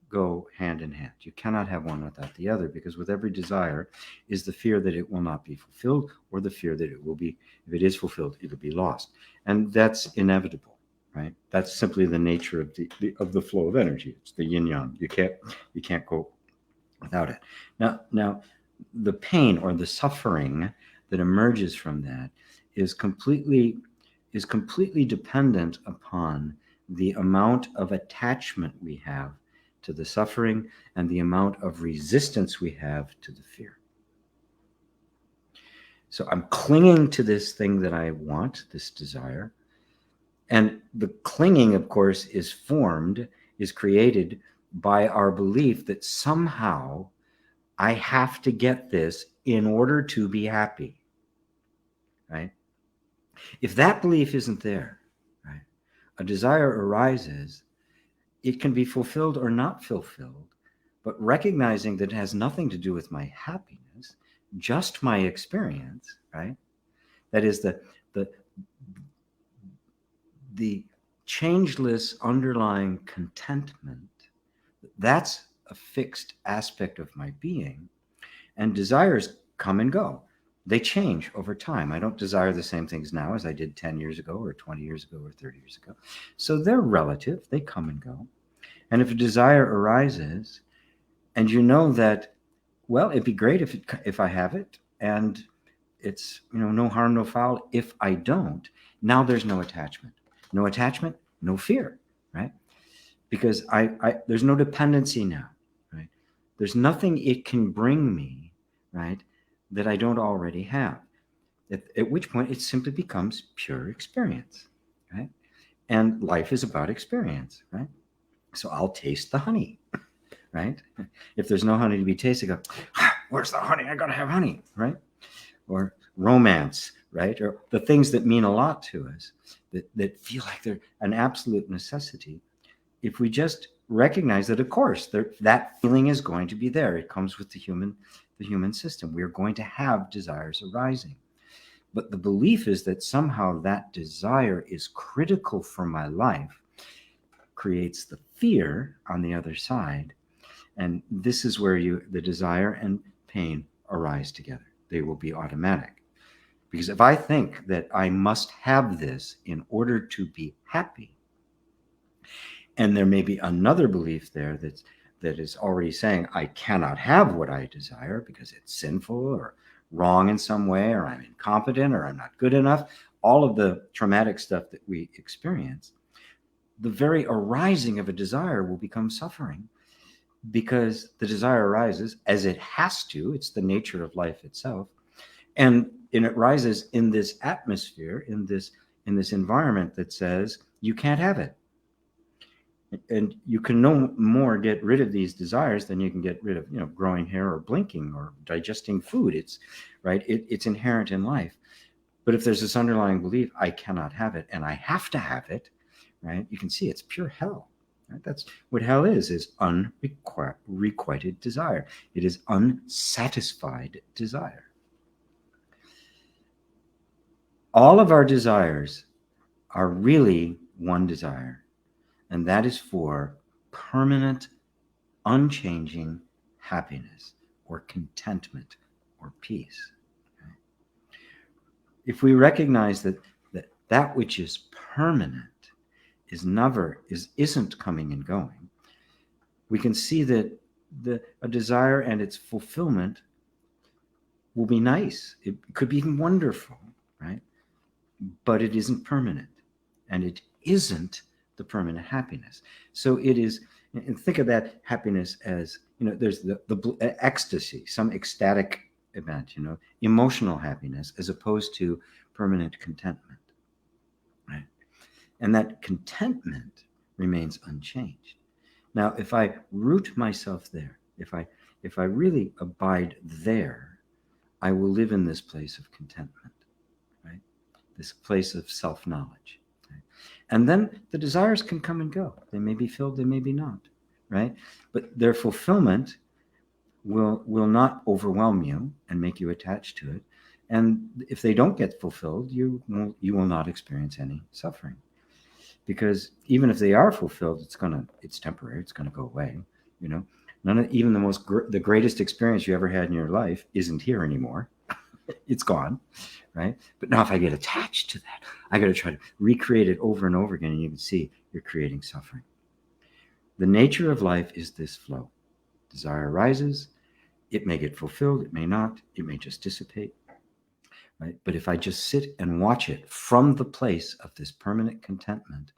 go hand in hand. You cannot have one without the other, because with every desire is the fear that it will not be fulfilled, or the fear that it will be, if it is fulfilled, it'll be lost. And that's inevitable, right? That's simply the nature of the flow of energy. It's the yin yang. You can't go without it. Now, the pain or the suffering that emerges from that is completely dependent upon the amount of attachment we have to the suffering and the amount of resistance we have to the fear. So I'm clinging to this thing that I want, this desire. And the clinging, of course, is created by our belief that somehow I have to get this in order to be happy, right? If that belief isn't there, right, a desire arises. It can be fulfilled or not fulfilled, but recognizing that it has nothing to do with my happiness, just my experience, right? That is the changeless underlying contentment, that's a fixed aspect of my being. And desires come and go. They change over time. I don't desire the same things now as I did 10 years ago or 20 years ago or 30 years ago. So they're relative. They come and go. And if a desire arises and you know that, well, it'd be great if I have it, and it's, no harm, no foul if I don't. Now there's no attachment. No attachment, no fear, right? Because there's no dependency now, right? There's nothing it can bring me, right, that I don't already have. At which point it simply becomes pure experience, right? And life is about experience, right? So I'll taste the honey, right? If there's no honey to be tasted, I go, where's the honey? I gotta have honey, right? Or romance, right? Or the things that mean a lot to us, that feel like they're an absolute necessity. If we just recognize that, of course, that feeling is going to be there. It comes with the human system. We are going to have desires arising. But the belief is that somehow that desire is critical for my life creates the fear on the other side. And this is where the desire and pain arise together. They will be automatic. Because if I think that I must have this in order to be happy, and there may be another belief there that is already saying I cannot have what I desire because it's sinful or wrong in some way, or I'm incompetent, or I'm not good enough, all of the traumatic stuff that we experience, the very arising of a desire will become suffering, because the desire arises as it has to. It's the nature of life itself. And it rises in this atmosphere, in this environment that says you can't have it. And you can no more get rid of these desires than you can get rid of, growing hair or blinking or digesting food. It's right. It's inherent in life. But if there's this underlying belief, I cannot have it and I have to have it, right? You can see it's pure hell. Right? That's what hell is unrequited desire. It is unsatisfied desire. All of our desires are really one desire, and that is for permanent, unchanging happiness or contentment or peace. Okay? If we recognize that which is permanent isn't coming and going, we can see that a desire and its fulfillment will be nice. It could be even wonderful, right? But it isn't permanent, and it isn't the permanent happiness. So it is, and think of that happiness as, there's the ecstasy, some ecstatic event, emotional happiness, as opposed to permanent contentment, right? And that contentment remains unchanged. Now, if I root myself there, if I really abide there, I will live in this place of contentment, right? This place of self-knowledge. Right? And then the desires can come and go. They may be filled, they may be not, right? But their fulfillment will not overwhelm you and make you attached to it. And if they don't get fulfilled, you will not experience any suffering. Because even if they are fulfilled, it's temporary. It's going to go away. Even the greatest experience you ever had in your life isn't here anymore. It's gone, right? But now if I get attached to that, I got to try to recreate it over and over again, and you can see you're creating suffering. The nature of life is this flow. Desire arises. It may get fulfilled. It may not. It may just dissipate. Right? But if I just sit and watch it from the place of this permanent contentment,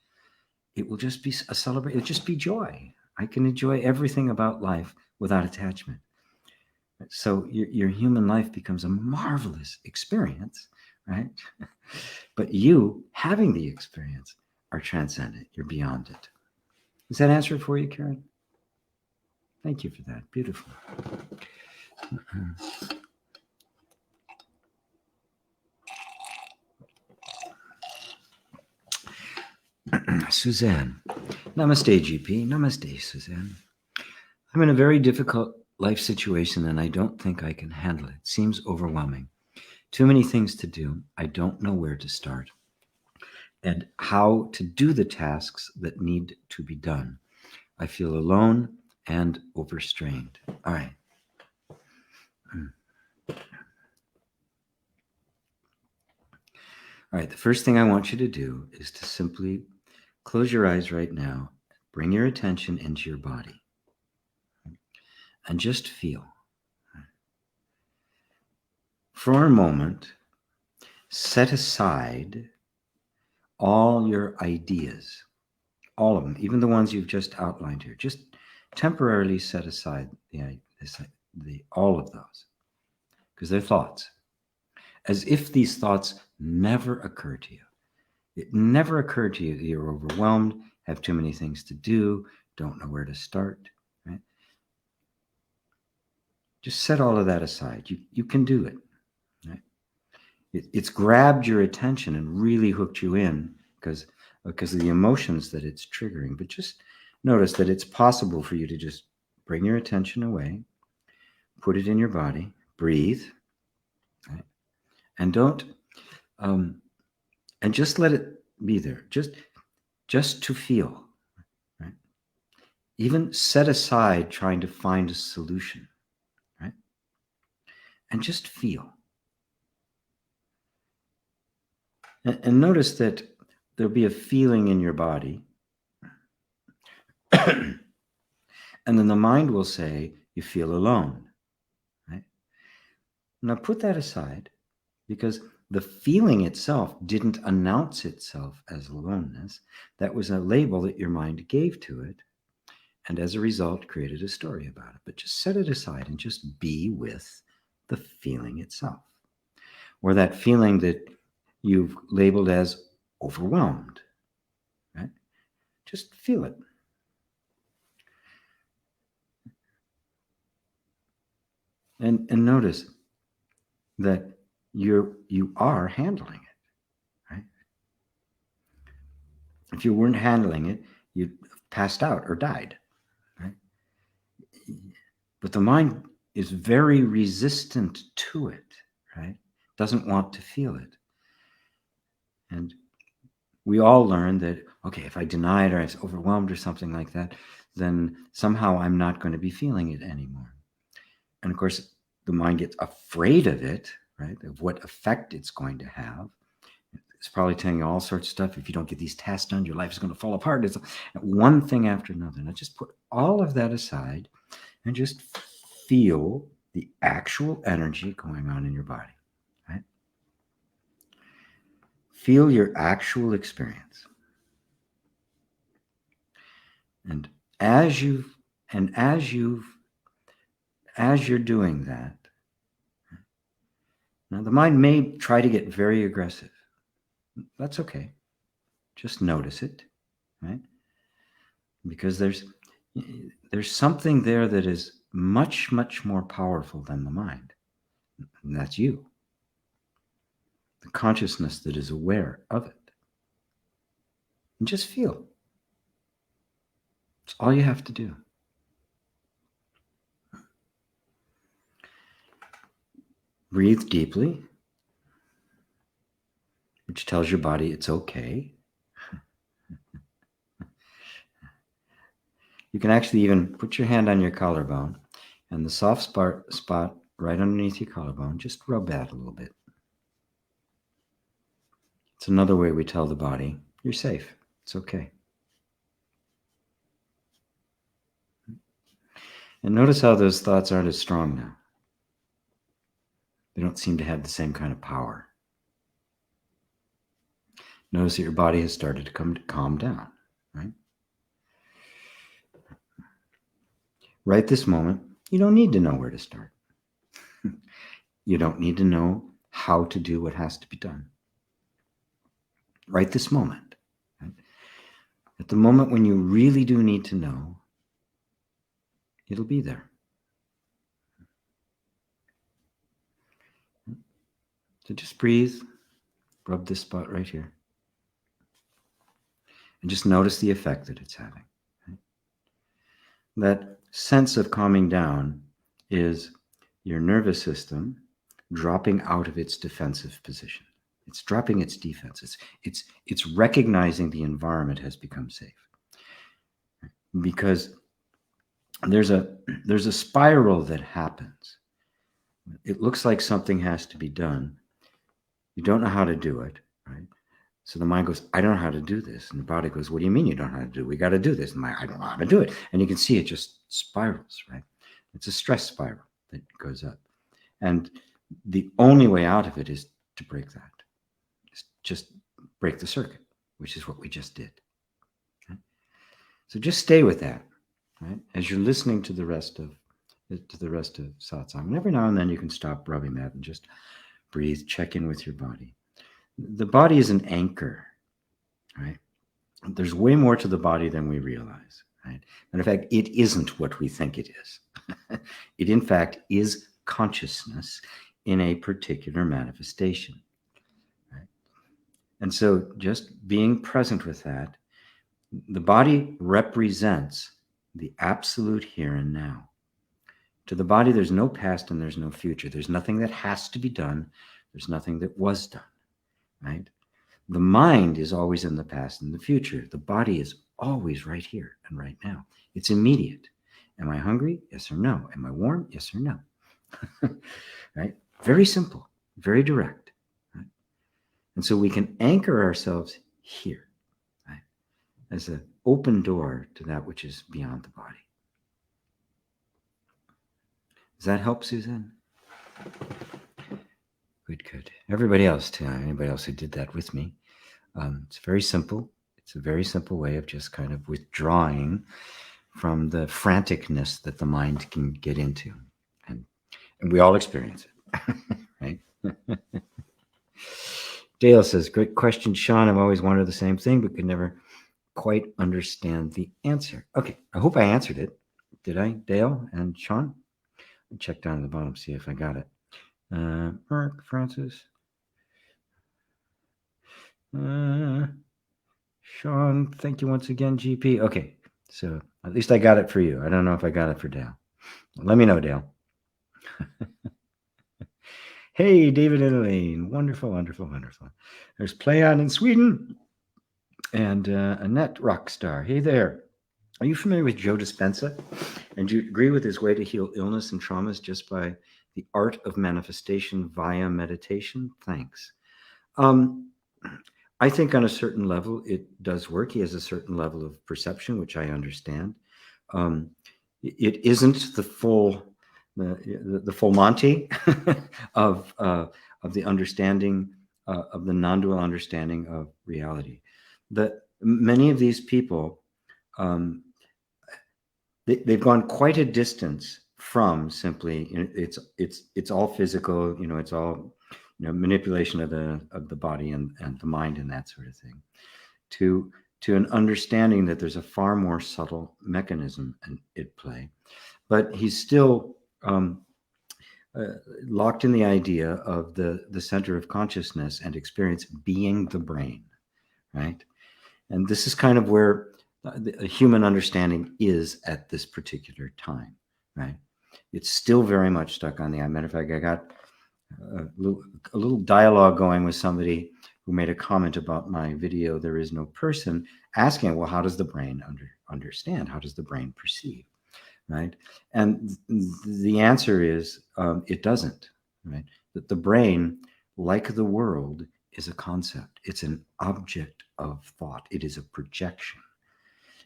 it will just be a celebration. It'll just be joy. I can enjoy everything about life without attachment. So your human life becomes a marvelous experience, right? But you having the experience are transcendent. You're beyond it. Does that answer it for you, Karen? Thank you for that. Beautiful. Suzanne. Namaste, GP. Namaste, Suzanne. I'm in a very difficult life situation and I don't think I can handle it. It seems overwhelming. Too many things to do. I don't know where to start. and how to do the tasks that need to be done. I feel alone and overstrained. All right. All right, the first thing I want you to do is to simply close your eyes right now, bring your attention into your body, and just feel. For a moment, set aside all your ideas, all of them, even the ones you've just outlined here. Just temporarily set aside all of those, because they're thoughts, as if these thoughts never occur to you. It never occurred to you that you're overwhelmed, have too many things to do, don't know where to start, right? Just set all of that aside. You can do it, right? It's grabbed your attention and really hooked you in because of the emotions that it's triggering. But just notice that it's possible for you to just bring your attention away, put it in your body, breathe, right? And don't, and just let it be there. Just to feel, right? Even set aside trying to find a solution, right? And just feel. And notice that there'll be a feeling in your body. And then the mind will say, you feel alone, right? Now put that aside, because the feeling itself didn't announce itself as aloneness. That was a label that your mind gave to it, and as a result created a story about it. But just set it aside and just be with the feeling itself, or that feeling that you've labeled as overwhelmed, right? Just feel it. And notice that you are handling it, right? If you weren't handling it, you'd passed out or died, right? But the mind is very resistant to it, right? Doesn't want to feel it. And we all learn that, okay, if I deny it or I was overwhelmed or something like that, then somehow I'm not going to be feeling it anymore. And of course, the mind gets afraid of it, right? Of what effect it's going to have. It's probably telling you all sorts of stuff. If you don't get these tasks done, your life is going to fall apart. It's one thing after another. Now just put all of that aside and just feel the actual energy going on in your body, right? Feel your actual experience. And as you're doing that, now the mind may try to get very aggressive. That's okay. Just notice it, right? Because there's something there that is much, much more powerful than the mind. And that's you. The consciousness that is aware of it. And just feel. It's all you have to do. Breathe deeply, which tells your body it's okay. You can actually even put your hand on your collarbone, and the soft spot right underneath your collarbone, just rub that a little bit. It's another way we tell the body, you're safe, it's okay. And notice how those thoughts aren't as strong now. They don't seem to have the same kind of power. Notice that your body has started to calm down, right? Right this moment, you don't need to know where to start. You don't need to know how to do what has to be done. Right this moment. Right? At the moment when you really do need to know, it'll be there. So just breathe, rub this spot right here, and just notice the effect that it's having. Right? That sense of calming down is your nervous system dropping out of its defensive position. It's dropping its defense. It's recognizing the environment has become safe. Because there's a spiral that happens. It looks like something has to be done. You don't know how to do it, right? So the mind goes, I don't know how to do this. And the body goes, what do you mean you don't know how to do it? We got to do this. And the mind, I don't know how to do it. And you can see it just spirals, right? It's a stress spiral that goes up. And the only way out of it is to break that. Just break the circuit, which is what we just did. Okay? So just stay with that, right? As you're listening to the rest of satsang. And every now and then you can stop rubbing that and just breathe, check in with your body. The body is an anchor, right? There's way more to the body than we realize, right? And in fact, it isn't what we think it is. It, in fact, is consciousness in a particular manifestation, right? And so just being present with that, the body represents the absolute here and now. To the body, there's no past and there's no future. There's nothing that has to be done. There's nothing that was done, right? The mind is always in the past and the future. The body is always right here and right now. It's immediate. Am I hungry? Yes or no. Am I warm? Yes or no. Right? Very simple, very direct. Right? And so we can anchor ourselves here, right? As an open door to that which is beyond the body. Does that help, Suzanne? Good. Everybody else, too. Anybody else who did that with me? It's very simple. It's a very simple way of just kind of withdrawing from the franticness that the mind can get into. And we all experience it, right? Dale says, great question, Sean. I've always wondered the same thing, but could never quite understand the answer. Okay, I hope I answered it. Did I, Dale and Sean? I'll check down at the bottom, see if I got it. Mark, Francis. Sean, thank you once again, GP. Okay, so at least I got it for you. I don't know if I got it for Dale. Let me know, Dale. Hey, David and Elaine. Wonderful. There's Play On in Sweden. And Annette Rockstar. Hey there. Are you familiar with Joe Dispenza? And do you agree with his way to heal illness and traumas just by the art of manifestation via meditation? Thanks. I think on a certain level, it does work. He has a certain level of perception, which I understand. It isn't the full Monty of the understanding of the non-dual understanding of reality. That many of these people, they've gone quite a distance from simply it's all physical. It's all manipulation of the body and the mind and that sort of thing, to an understanding that there's a far more subtle mechanism at play. But he's still locked in the idea of the center of consciousness and experience being the brain, right? And this is kind of where the human understanding is at this particular time, right? It's still very much stuck on the eye. Matter of fact, I got a little dialogue going with somebody who made a comment about my video, There Is No Person, asking, well, how does the brain understand? How does the brain perceive, right? And the answer is it doesn't, right? That the brain, like the world, is a concept. It's an object of thought. It is a projection.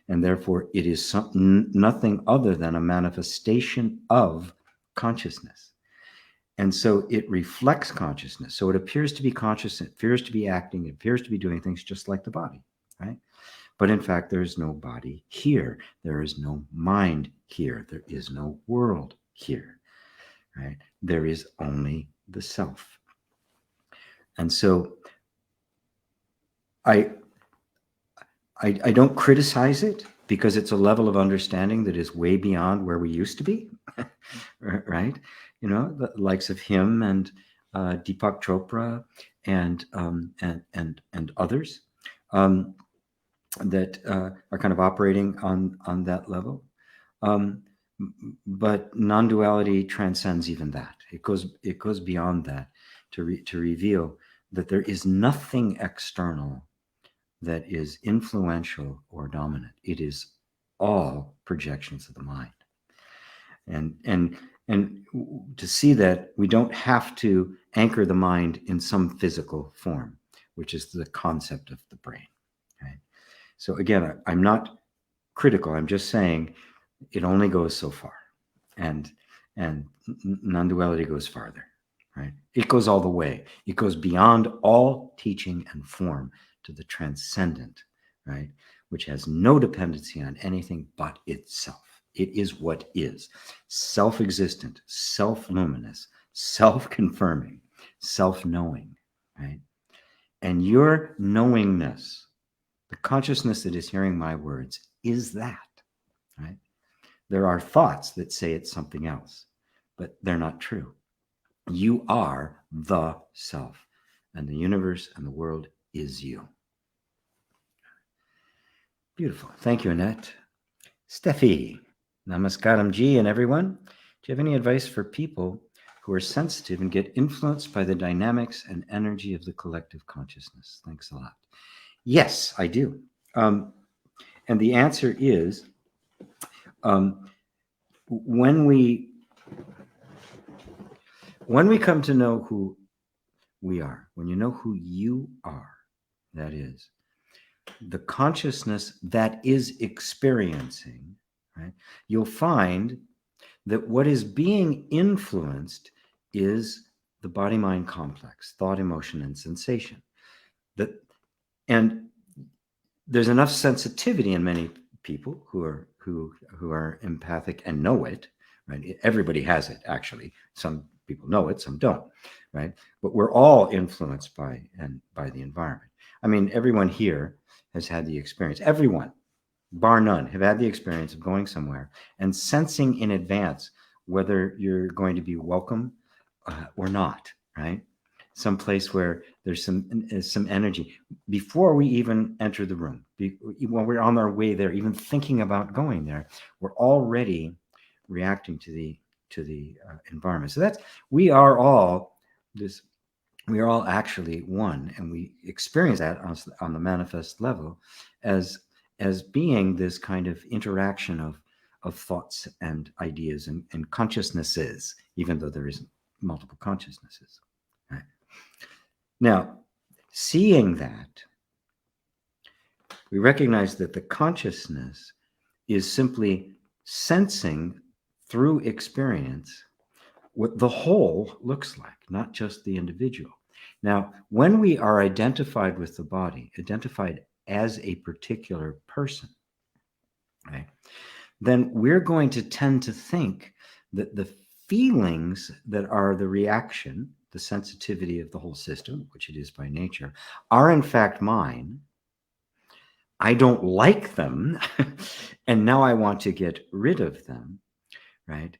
And therefore, it is nothing other than a manifestation of consciousness. And so it reflects consciousness. So it appears to be conscious, it appears to be acting, it appears to be doing things just like the body, right? But in fact, there is no body here. There is no mind here. There is no world here, right? There is only the self. And so I don't criticize it, because it's a level of understanding that is way beyond where we used to be, right? The likes of him and Deepak Chopra and others that are kind of operating on that level. But non-duality transcends even that. It goes beyond that to reveal that there is nothing external that is influential or dominant. It is all projections of the mind. And to see that we don't have to anchor the mind in some physical form, which is the concept of the brain. Right? So again, I'm not critical. I'm just saying it only goes so far, and non-duality goes farther. Right? It goes all the way. It goes beyond all teaching and form to the transcendent, right? Which has no dependency on anything but itself. It is what is, self-existent, self-luminous, self-confirming, self-knowing, right? And your knowingness, the consciousness that is hearing my words, is that, right? There are thoughts that say it's something else, but they're not true. You are the self, and the universe and the world is you. Beautiful. Thank you, Annette. Steffi, namaskaram ji, and everyone. Do you have any advice for people who are sensitive and get influenced by the dynamics and energy of the collective consciousness? Thanks a lot. Yes, I do. And the answer is when we come to know who we are, when you know who you are, that is, the consciousness that is experiencing, right, you'll find that what is being influenced is the body-mind complex, thought, emotion, and sensation. And there's enough sensitivity in many people who are empathic and know it, right? Everybody has it, actually. Some people know it, some don't, right? But we're all influenced by the environment. I mean, everyone here has had the experience. Everyone, bar none, have had the experience of going somewhere and sensing in advance whether you're going to be welcome or not, right? Some place where there's some energy before we even enter the room. When we're on our way there, even thinking about going there, we're already reacting to the environment. So we are all actually one, and we experience that on the manifest level as being this kind of interaction of thoughts and ideas and consciousnesses, even though there isn't multiple consciousnesses. Right? Now, seeing that, we recognize that the consciousness is simply sensing through experience what the whole looks like, not just the individual. Now, when we are identified with the body, identified as a particular person, right, then we're going to tend to think that the feelings that are the reaction, the sensitivity of the whole system, which it is by nature, are in fact mine. I don't like them, and now I want to get rid of them, right?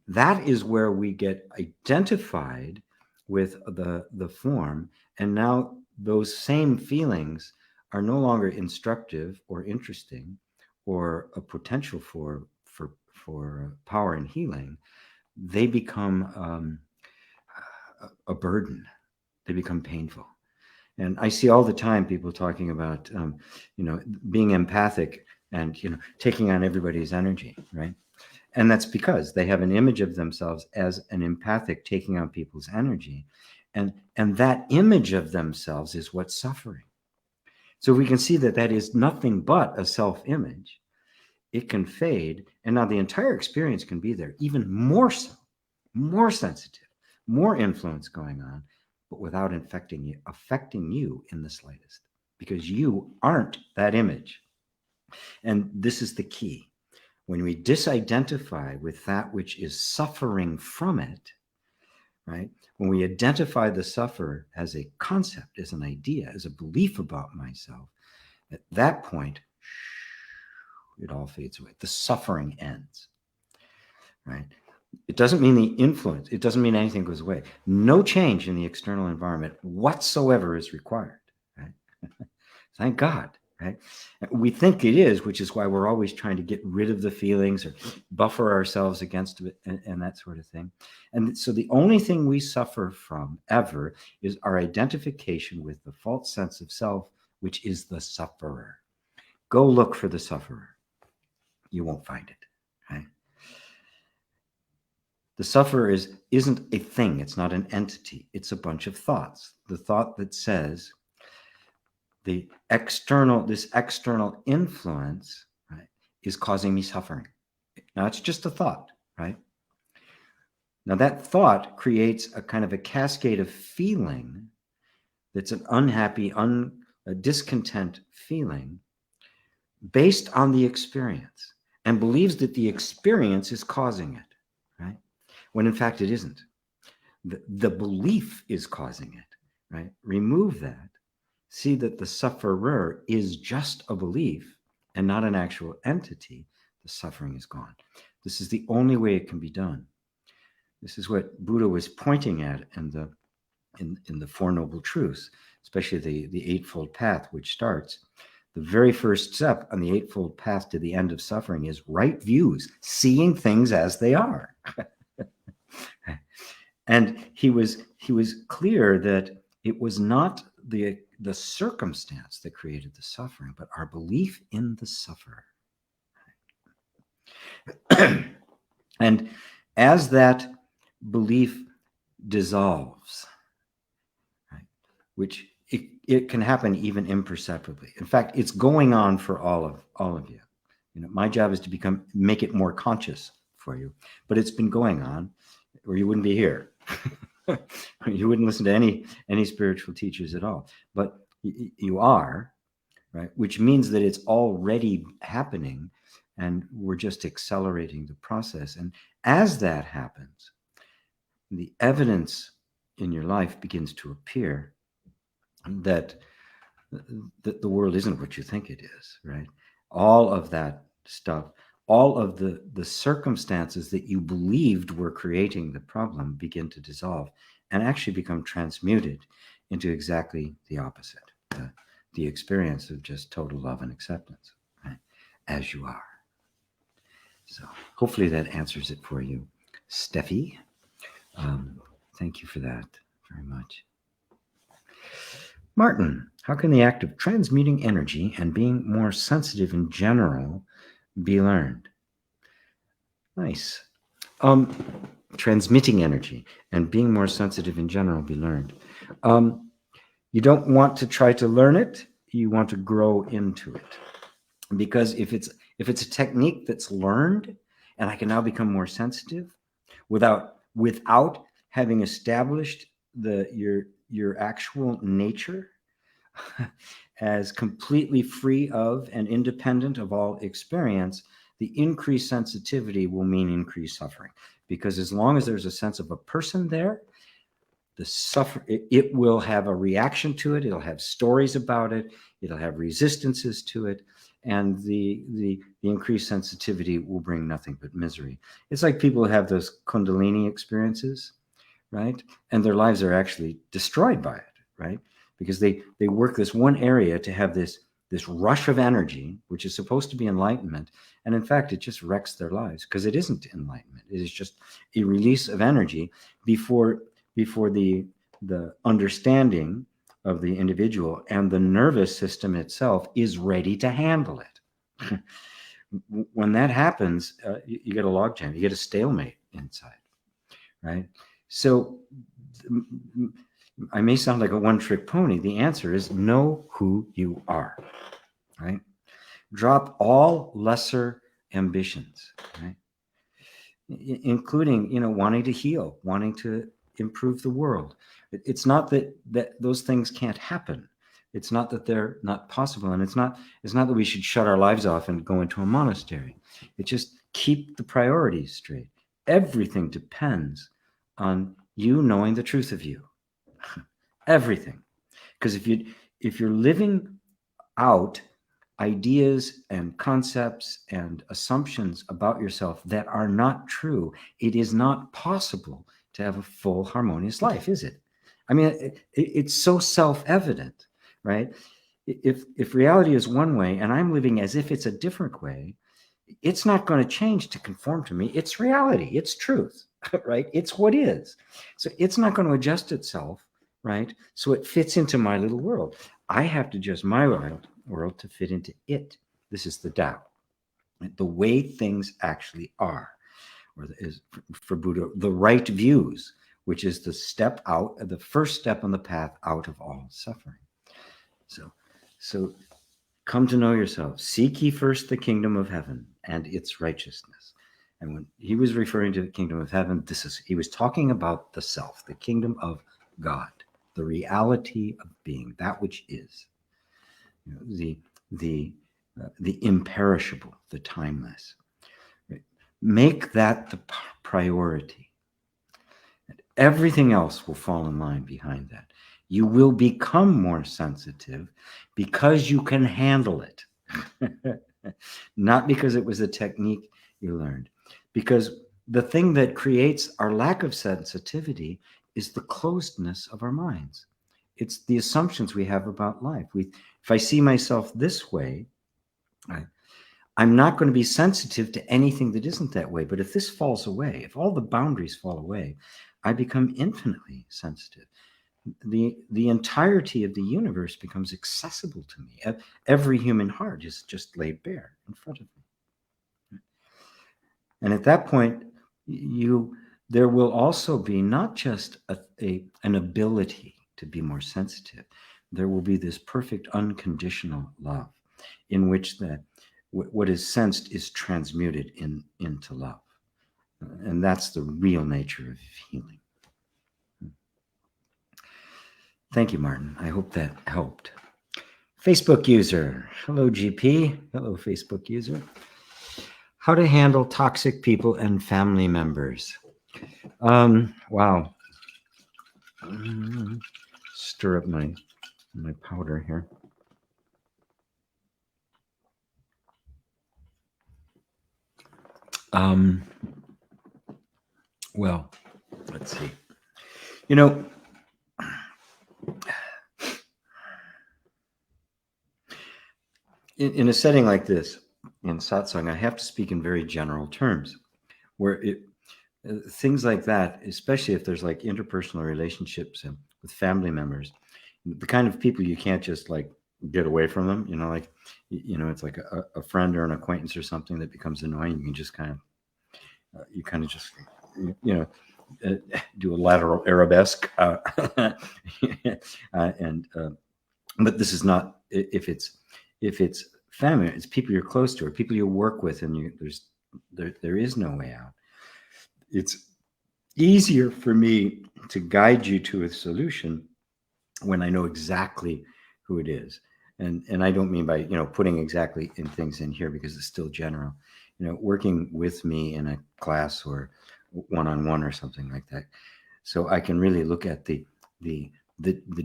That is where we get identified with the form, and now those same feelings are no longer instructive or interesting or a potential for power and healing. They become a burden. They become painful. And I see all the time people talking about being empathic and taking on everybody's energy, right? And that's because they have an image of themselves as an empathic taking on people's energy. And that image of themselves is what's suffering. So we can see that is nothing but a self-image. It can fade. And now the entire experience can be there, even more so, more sensitive, more influence going on, but without affecting you in the slightest, because you aren't that image. And this is the key. When we disidentify with that which is suffering from it, right? When we identify the sufferer as a concept, as an idea, as a belief about myself, at that point, it all fades away. The suffering ends, right? It doesn't mean the influence. It doesn't mean anything goes away. No change in the external environment whatsoever is required, right? Thank God. right? We think it is, which is why we're always trying to get rid of the feelings or buffer ourselves against it and that sort of thing. And so the only thing we suffer from ever is our identification with the false sense of self, which is the sufferer. Go look for the sufferer. You won't find it, right? The sufferer isn't a thing. It's not an entity. It's a bunch of thoughts. The thought that says, this external influence, right, is causing me suffering. Now it's just a thought, right? Now that thought creates a kind of a cascade of feeling that's an unhappy, a discontent feeling based on the experience, and believes that the experience is causing it, right? When in fact it isn't. The belief is causing it, right? Remove that. See that the sufferer is just a belief and not an actual entity. The suffering is gone. This is the only way it can be done. This is what Buddha was pointing at in the Four Noble Truths, especially the Eightfold Path, which starts. The very first step on the Eightfold Path to the end of suffering is right views, seeing things as they are. And he was clear that it was not the circumstance that created the suffering, but our belief in the sufferer. And as that belief dissolves, right, which it can happen even imperceptibly. In fact, it's going on for all of you. You know, my job is to make it more conscious for you, but it's been going on, or you wouldn't be here. You wouldn't listen to any spiritual teachers at all. But you are, right? Which means that it's already happening, and we're just accelerating the process. And as that happens, the evidence in your life begins to appear that the world isn't what you think it is, right? All of that stuff, all of the circumstances that you believed were creating the problem begin to dissolve and actually become transmuted into exactly the opposite, the experience of just total love and acceptance, right? As you are. So hopefully that answers it for you, Steffi. Thank you for that very much. Martin, how can the act of transmuting energy and being more sensitive in general be learned? Nice. Transmitting energy and being more sensitive in general be learned. You don't want to try to learn it. You want to grow into it. Because if it's a technique that's learned, and I can now become more sensitive without having established your actual nature as completely free of and independent of all experience, the increased sensitivity will mean increased suffering. Because as long as there's a sense of a person there, it will have a reaction to it. It'll have stories about it. It'll have resistances to it. And the increased sensitivity will bring nothing but misery. It's like people who have those Kundalini experiences, right? And their lives are actually destroyed by it, right? Because they work this one area to have this rush of energy, which is supposed to be enlightenment. And in fact, it just wrecks their lives because it isn't enlightenment. It is just a release of energy before the understanding of the individual and the nervous system itself is ready to handle it. When that happens, you get a logjam, you get a stalemate inside, right? So I may sound like a one-trick pony. The answer is know who you are, right? Drop all lesser ambitions, right? Including, wanting to heal, wanting to improve the world. It's not that those things can't happen. It's not that they're not possible, and it's not that we should shut our lives off and go into a monastery. It's just keep the priorities straight. Everything depends on you knowing the truth of you. Everything. Because if you're living out ideas and concepts and assumptions about yourself that are not true, it is not possible to have a full harmonious life, is it? I mean, it's so self-evident, right? if reality is one way and I'm living as if it's a different way, it's not going to change to conform to me. It's reality. It's truth, right? It's what is. So it's not going to adjust itself, right? So it fits into my little world. I have to adjust my world to fit into it. This is the Tao, the way things actually are, or is for Buddha, the right views, which is the step out, the first step on the path out of all suffering. So come to know yourself. Seek ye first the kingdom of heaven and its righteousness. And when he was referring to the kingdom of heaven, he was talking about the self, the kingdom of God, the reality of being, that which is, the imperishable, the timeless. Right? Make that the priority. And everything else will fall in line behind that. You will become more sensitive because you can handle it. Not because it was a technique you learned. Because the thing that creates our lack of sensitivity is the closedness of our minds. It's the assumptions we have about life. If I see myself this way, I'm not going to be sensitive to anything that isn't that way. But if this falls away, if all the boundaries fall away, I become infinitely sensitive. The entirety of the universe becomes accessible to me. Every human heart is just laid bare in front of me. And at that point, there will also be not just an ability to be more sensitive. There will be this perfect unconditional love in which what is sensed is transmuted into love. And that's the real nature of healing. Thank you, Martin. I hope that helped. Facebook user. Hello, GP. Hello, Facebook user. How to handle toxic people and family members. Wow. Stir up my powder here. Well, let's see. In a setting like this, in satsang, I have to speak in very general terms, where things like that, especially if there's like interpersonal relationships and with family members, the kind of people you can't just like get away from them, it's like a friend or an acquaintance or something that becomes annoying. You can just kind of just do a lateral arabesque, but this is not, if it's family, it's people you're close to or people you work with, and there is no way out. It's easier for me to guide you to a solution when I know exactly who it is. And I don't mean by, putting exactly in things in here because it's still general, working with me in a class or one-on-one or something like that. So I can really look at the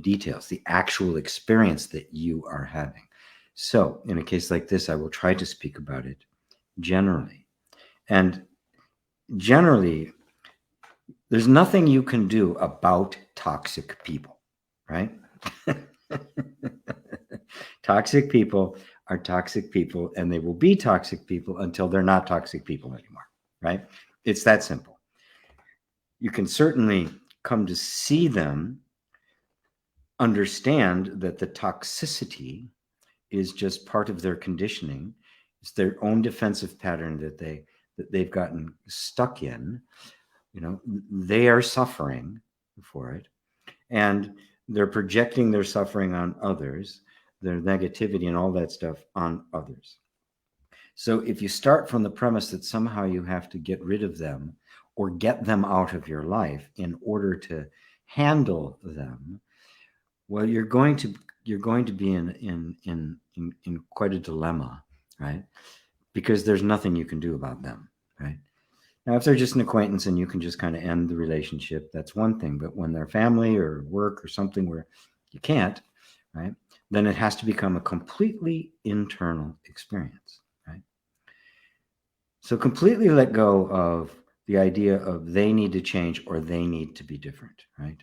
details, the actual experience that you are having. So in a case like this, I will try to speak about it generally. And generally, there's nothing you can do about toxic people, right? Toxic people are toxic people, and they will be toxic people until they're not toxic people anymore, right? It's that simple. You can certainly come to see them, understand that the toxicity is just part of their conditioning. It's their own defensive pattern that they've gotten stuck in. They are suffering for it, and they're projecting their suffering on others, their negativity and all that stuff on others. So if you start from the premise that somehow you have to get rid of them or get them out of your life in order to handle them, well, you're going to be in quite a dilemma, right? Because there's nothing you can do about them, right? Now, if they're just an acquaintance and you can just kind of end the relationship, that's one thing. But when they're family or work or something where you can't, right, then it has to become a completely internal experience, right? So completely let go of the idea of they need to change or they need to be different, right?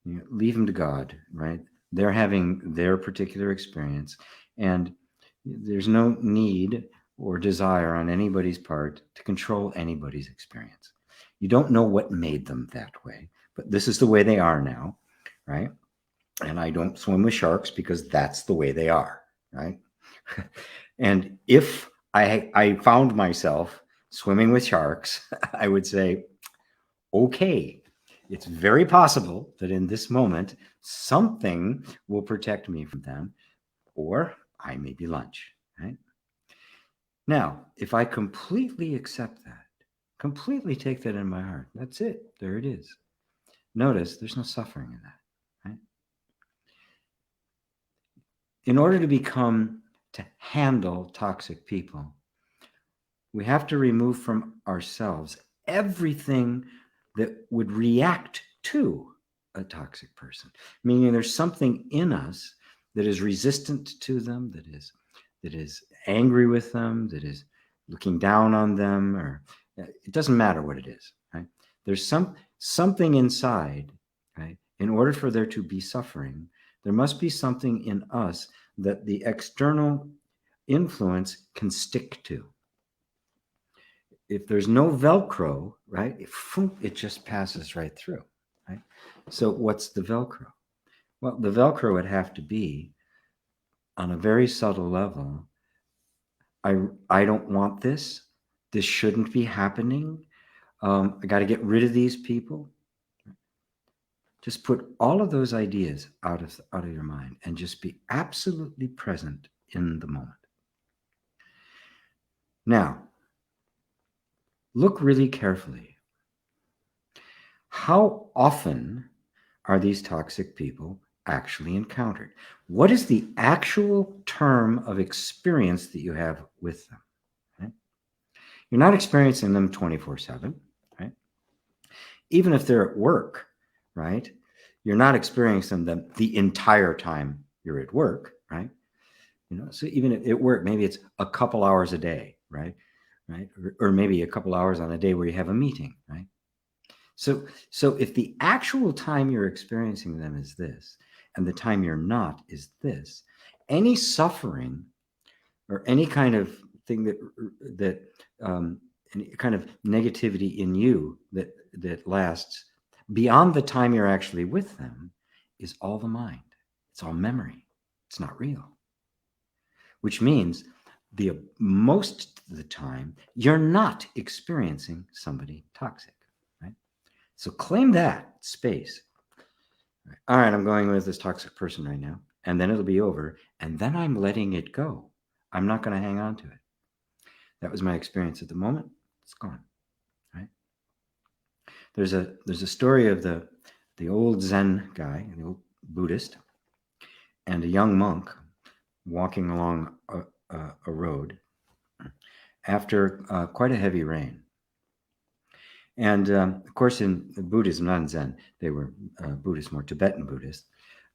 Leave them to God, right? They're having their particular experience, and there's no need or desire on anybody's part to control anybody's experience. You don't know what made them that way, but this is the way they are now, right? And I don't swim with sharks because that's the way they are, right? And if I found myself swimming with sharks, I would say, okay, it's very possible that in this moment, something will protect me from them, or I may be lunch, right? Now, if I completely accept that, completely take that in my heart, that's it. There it is. Notice there's no suffering in that, right? In order to handle toxic people, we have to remove from ourselves everything that would react to a toxic person, meaning there's something in us that is resistant to them, that is angry with them, that is looking down on them, or it doesn't matter what it is, right? There's something inside, right? In order for there to be suffering, there must be something in us that the external influence can stick to. If there's no Velcro, right, it just passes right through, right? So what's the Velcro? Well, the Velcro would have to be on a very subtle level. I don't want this. This shouldn't be happening. I got to get rid of these people. Just put all of those ideas out of your mind and just be absolutely present in the moment. Now, look really carefully. How often are these toxic people actually encountered? What is the actual term of experience that you have with them? Right? You're not experiencing them 24/7, right? Even if they're at work, right? You're not experiencing them the entire time you're at work, right? So even at work, maybe it's a couple hours a day, right? Or maybe a couple hours on a day where you have a meeting, right? So if the actual time you're experiencing them is this, and the time you're not is this, any suffering or any kind of thing any kind of negativity in you that lasts beyond the time you're actually with them is all the mind. It's all memory. It's not real. Which means most of the time you're not experiencing somebody toxic. So claim that space. All right, I'm going with this toxic person right now, and then it'll be over, and then I'm letting it go. I'm not going to hang on to it. That was my experience at the moment. It's gone. Right? There's a story of the old Zen guy, the old Buddhist, and a young monk walking along a road after quite a heavy rain. And of course, in Buddhism, not in Zen, they were Buddhist, more Tibetan Buddhist.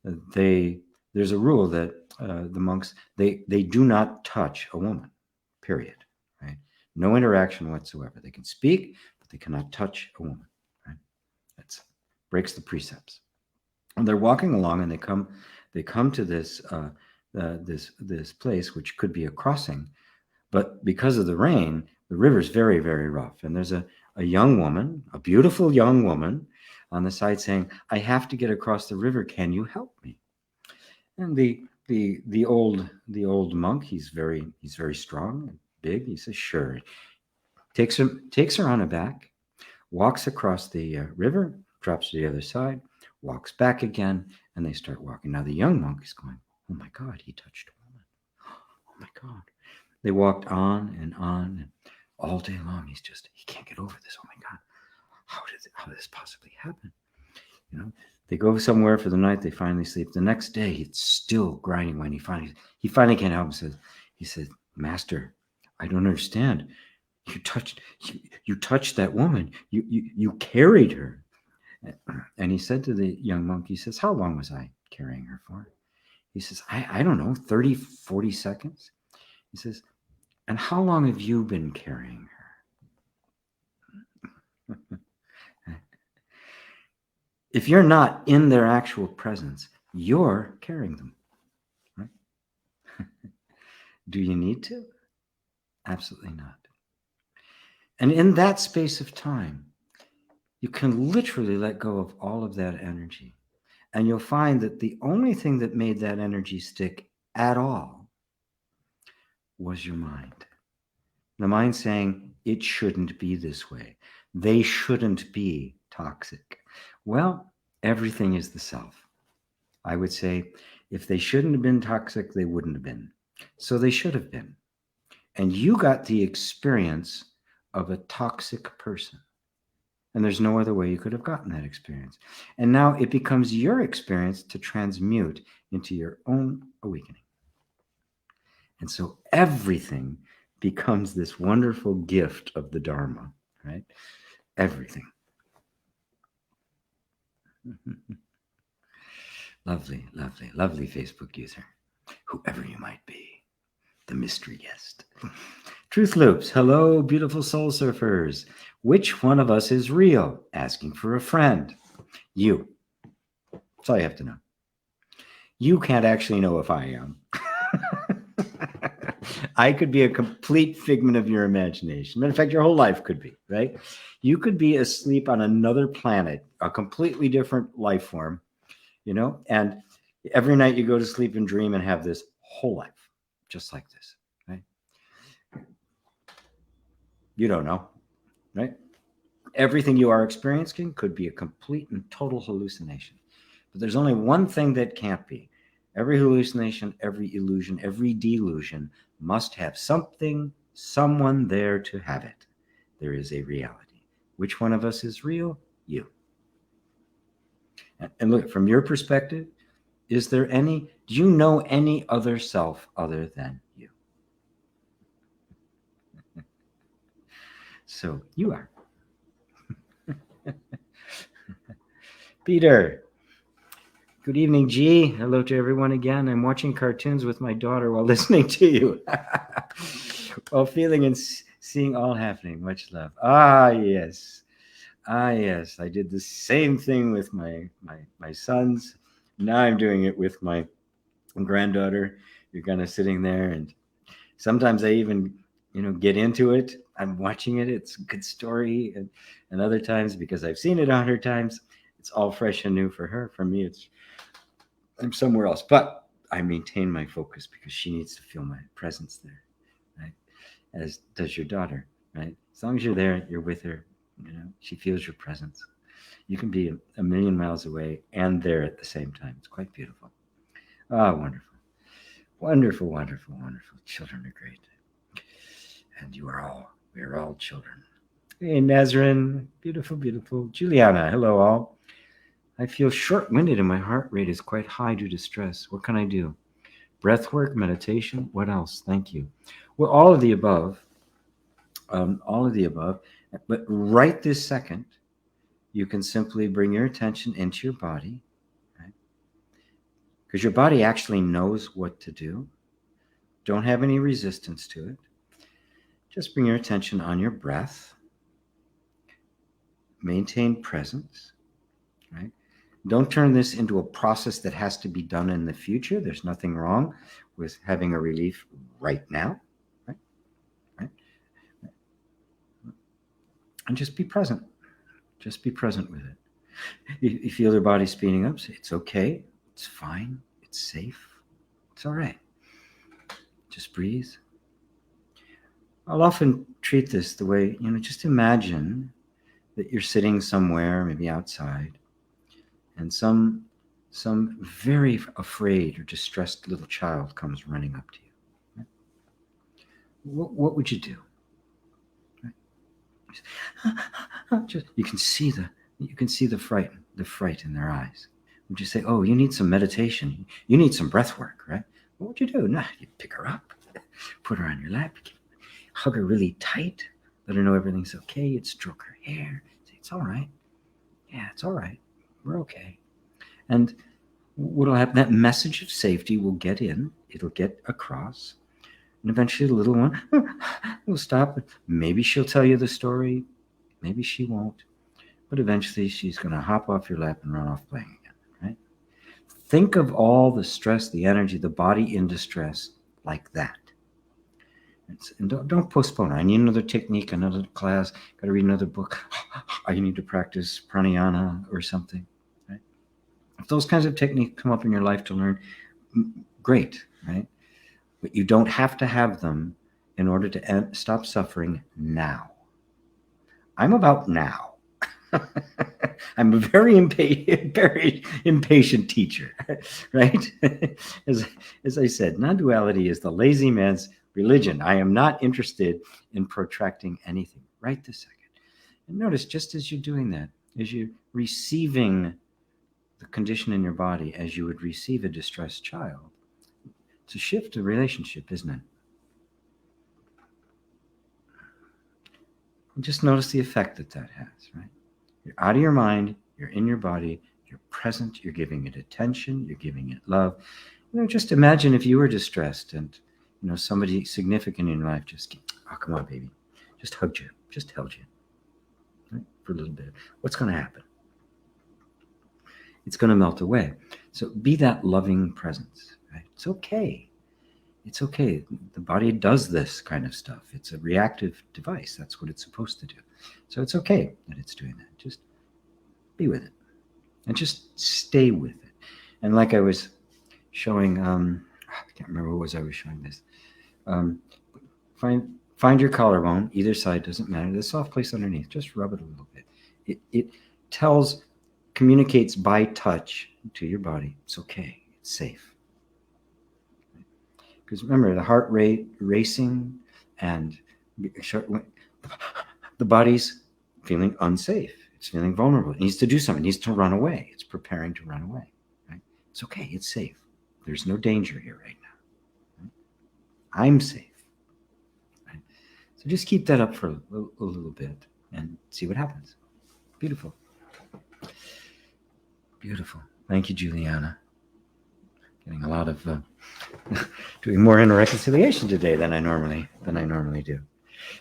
There's a rule that the monks they do not touch a woman. Period. Right? No interaction whatsoever. They can speak, but they cannot touch a woman. Right? That breaks the precepts. And they're walking along, and they come to this this place, which could be a crossing, but because of the rain, the river's very, very rough. And there's a young woman, a beautiful young woman on the side saying, I have to get across the river. Can you help me? And the old monk, he's very strong and big. He says, sure. Takes her on a back, walks across the river, drops to the other side, walks back again, and they start walking. Now the young monk is going, oh my God, he touched a woman. Oh my God. They walked on, and all day long. He can't get over this. Oh my God, how did this possibly happen? They go somewhere for the night. They finally sleep. The next day, it's still grinding when he finally can't help himself. He says, Master, I don't understand. You touched that woman. You carried her. And he said to the young monk, he says, how long was I carrying her for? He says, I don't know, 30, 40 seconds. He says, and how long have you been carrying her? If you're not in their actual presence, You're carrying them, right? Do you need to? Absolutely not. And in that space of time, you can literally let go of all of that energy. And you'll find that the only thing that made that energy stick at all was your mind. The mind saying, it shouldn't be this way. They shouldn't be toxic. Well, everything is the self. I would say, if they shouldn't have been toxic, they wouldn't have been. So they should have been. And you got the experience of a toxic person. And there's no other way you could have gotten that experience. And now it becomes your experience to transmute into your own awakening. And so everything becomes this wonderful gift of the Dharma, right? Everything. Lovely, lovely, lovely Facebook user, whoever you might be, the mystery guest. Truth Loops, hello, beautiful soul surfers. Which one of us is real? Asking for a friend. You. That's all you have to know. You can't actually know if I am. I could be a complete figment of your imagination. In fact, your whole life could be, right? You could be asleep on another planet, a completely different life form, and every night you go to sleep and dream and have this whole life, just like this, right? You don't know, right? Everything you are experiencing could be a complete and total hallucination. But there's only one thing that can't be. Every hallucination, every illusion, every delusion must have something, someone there to have it. There is a reality. Which one of us is real? You. And look, from your perspective, do you know any other self other than you? So you are. Peter. Good evening, G. Hello to everyone again. I'm watching cartoons with my daughter while listening to you. While feeling and seeing all happening. Much love. Yes. Yes. I did the same thing with my sons. Now I'm doing it with my granddaughter. You're kind of sitting there, and sometimes I even, get into it. I'm watching it. It's a good story. And other times, because I've seen it 100 times, it's all fresh and new for her. For me, I'm somewhere else, but I maintain my focus because she needs to feel my presence there, right? As does your daughter, right? As long as you're there, you're with her, she feels your presence. You can be a million miles away and there at the same time. It's quite beautiful. Wonderful. Wonderful, wonderful, wonderful. Children are great. And we are all children. Hey, Nazarene, beautiful, beautiful. Juliana, hello all. I feel short-winded and my heart rate is quite high due to stress. What can I do? Breath work, meditation, what else? Thank you. Well, all of the above. But right this second, you can simply bring your attention into your body, right? Because your body actually knows what to do. Don't have any resistance to it. Just bring your attention on your breath. Maintain presence, right? Don't turn this into a process that has to be done in the future. There's nothing wrong with having a relief right now, right? And just be present. Just be present with it. You feel your body speeding up, say, it's okay. It's fine. It's safe. It's all right. Just breathe. I'll often treat this the way, just imagine that you're sitting somewhere, maybe outside, and some very afraid or distressed little child comes running up to you. What would you do? You can see the fright in their eyes. Would you say, "Oh, you need some meditation. You need some breath work, right?" What would you do? Nah, you pick her up, put her on your lap, hug her really tight, let her know everything's okay. You'd stroke her hair, say, "It's all right. Yeah, it's all right. We're okay." And what'll happen? That message of safety will get in. It'll get across. And eventually the little one will stop. Maybe she'll tell you the story. Maybe she won't. But eventually she's going to hop off your lap and run off playing again, right? Think of all the stress, the energy, the body in distress like that. And don't postpone. I need another technique, another class, got to read another book. I need to practice pranayama or something. Right? If those kinds of techniques come up in your life to learn, great, right? But you don't have to have them in order to stop suffering now. I'm about now. I'm a very impatient teacher, right? As I said, non-duality is the lazy man's religion. I am not interested in protracting anything right this second. And notice, just as you're doing that, as you're receiving the condition in your body as you would receive a distressed child, it's a shift of relationship, isn't it? And just notice the effect that has, right? You're out of your mind, you're in your body, you're present, you're giving it attention, you're giving it love. Just imagine if you were distressed and, somebody significant in your life just, oh, come on, baby, just hugged you, just held you, right, for a little bit. What's going to happen? It's going to melt away. So be that loving presence, right? It's okay. It's okay. The body does this kind of stuff. It's a reactive device. That's what it's supposed to do. So it's okay that it's doing that. Just be with it and just stay with it. And like I was showing, I can't remember what I was showing this. Find your collarbone, either side, doesn't matter. The soft place underneath, just rub it a little bit. It communicates by touch to your body. It's okay. It's safe. Because remember, the heart rate racing and the body's feeling unsafe. It's feeling vulnerable. It needs to do something. It needs to run away. It's preparing to run away. Right? It's okay. It's safe. There's no danger here right now. Right? I'm safe. Right? So just keep that up for a little bit and see what happens. Beautiful. Beautiful. Thank you, Juliana. Getting a lot of doing more inner reconciliation today than I normally do.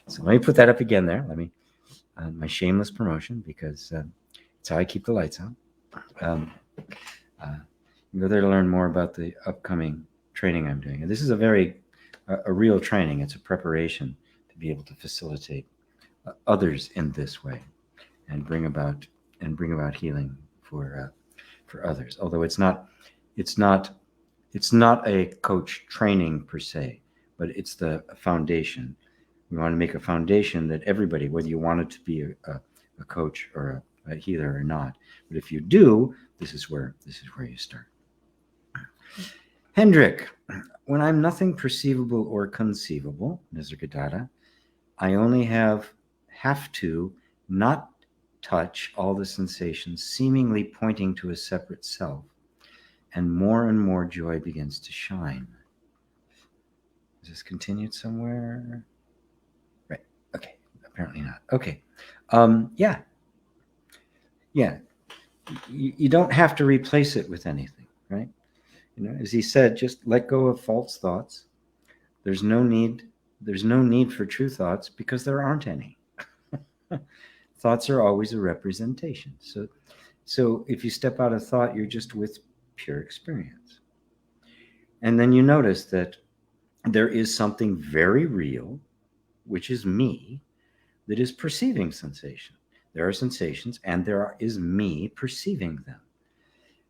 So let me put that up again there. Let me my shameless promotion, because it's how I keep the lights on. You go there to learn more about the upcoming training I'm doing. And this is a real training. It's a preparation to be able to facilitate others in this way and bring about healing for others. Although it's not a coach training per se, but it's the foundation. We want to make a foundation that everybody, whether you want it to be a coach or a healer or not, but if you do, this is where you start. Hendrik, when I'm nothing perceivable or conceivable, Nisargadatta, I only have to not touch all the sensations, seemingly pointing to a separate self, and more joy begins to shine. Is this continued somewhere? Right. Okay. Apparently not. Okay. Yeah. You don't have to replace it with anything, right? As he said, just let go of false thoughts. There's no need for true thoughts because there aren't any. Thoughts are always a representation. So if you step out of thought, you're just with pure experience. And then you notice that there is something very real, which is me, that is perceiving sensation. There are sensations, and there is me perceiving them.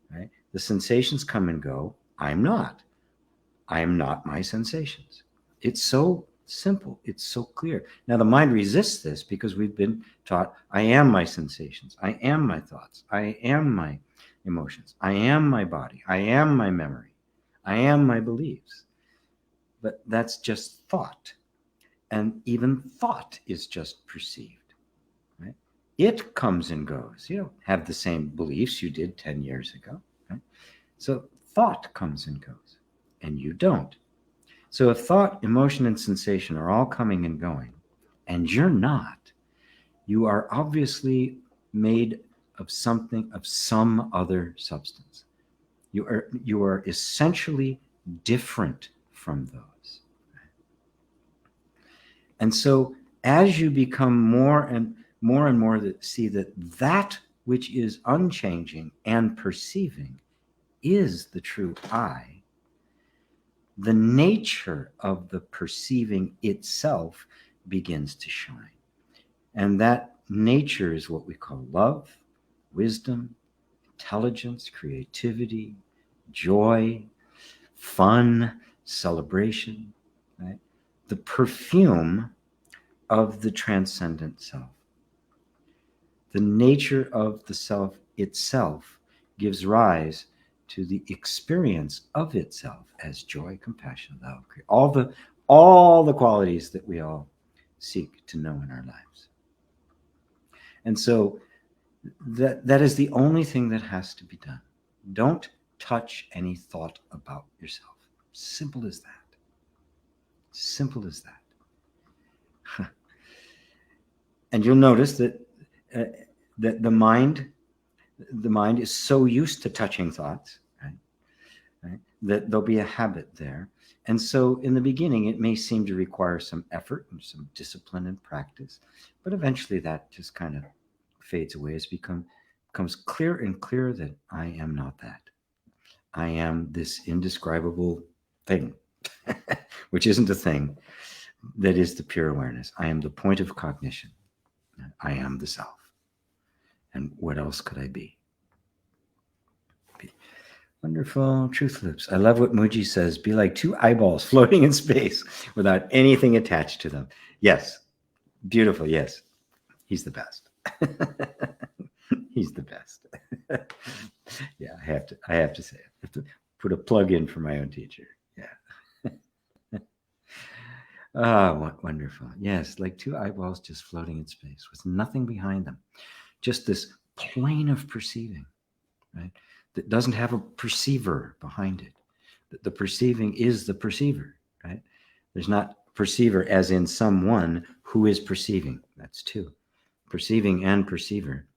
Right? The sensations come and go. I'm not my sensations. It's so simple. It's so clear. Now, the mind resists this because we've been taught, I am my sensations. I am my thoughts. I am my emotions. I am my body. I am my memory. I am my beliefs. But that's just thought. And even thought is just perceived. Right? It comes and goes. You don't have the same beliefs you did 10 years ago. Right? So thought comes and goes, and you don't. So if thought, emotion, and sensation are all coming and going, and you're not, you are obviously made of something, of some other substance. You are essentially different from those. And so as you become more and more see that which is unchanging and perceiving is the true I, the nature of the perceiving itself begins to shine. And that nature is what we call love, wisdom, intelligence, creativity, joy, fun, celebration, right? The perfume of the transcendent self. The nature of the self itself gives rise to the experience of itself as joy, compassion, love, all the qualities that we all seek to know in our lives. And so that is the only thing that has to be done. Don't touch any thought about yourself. Simple as that. Simple as that. And you'll notice that that the mind is so used to touching thoughts, right, that there'll be a habit there. And so in the beginning, it may seem to require some effort and some discipline and practice, but eventually that just kind of fades away as becomes clear and clear that I am not that. I am this indescribable thing, which isn't a thing, that is the pure awareness. I am the point of cognition. I am the self. And what else could I be? Wonderful. Truth Lips. I love what Muji says. Be like two eyeballs floating in space without anything attached to them. Yes. Beautiful. Yes. He's the best. He's the best. Yeah, I have to say it. I have to put a plug in for my own teacher. Yeah. Oh, wonderful. Yes, like two eyeballs just floating in space with nothing behind them. Just this plane of perceiving, right? That doesn't have a perceiver behind it. The perceiving is the perceiver, right? There's not perceiver as in someone who is perceiving. That's two. Perceiving and perceiver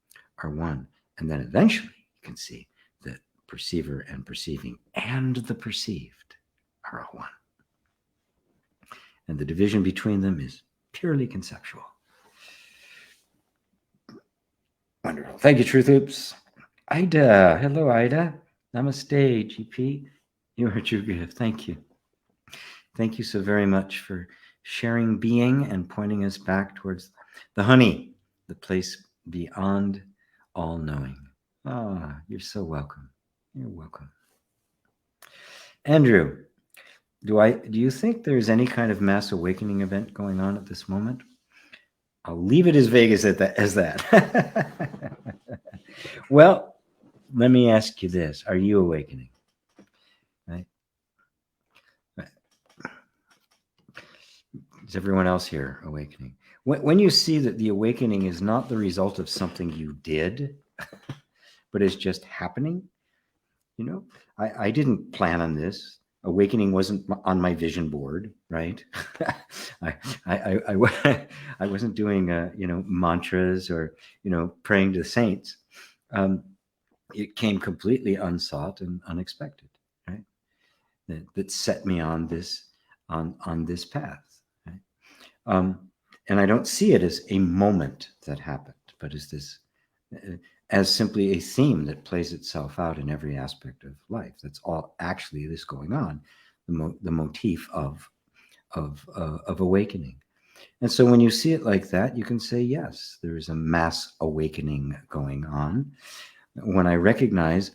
are one. And then eventually you can see that perceiver and perceiving and the perceived are one. And the division between them is purely conceptual. Wonderful. Thank you, Truth Oops. Ida. Hello, Ida. Namaste, GP. You are a true gift. Thank you. Thank you so very much for sharing being and pointing us back towards the honey, the place beyond all knowing. Ah, you're so welcome. You're welcome. Andrew, do you think there's any kind of mass awakening event going on at this moment? I'll leave it as vague as that. Well, let me ask you this. Are you awakening? Right? Is everyone else here awakening? When you see that the awakening is not the result of something you did, but is just happening, you know, I didn't plan on this. Awakening wasn't on my vision board, right? I wasn't doing mantras or praying to the saints. It came completely unsought and unexpected, right? That set me on this path, right? And I don't see it as a moment that happened, but as simply a theme that plays itself out in every aspect of life. That's all actually is going on, the motif of awakening. And so when you see it like that, you can say, yes, there is a mass awakening going on. When I recognize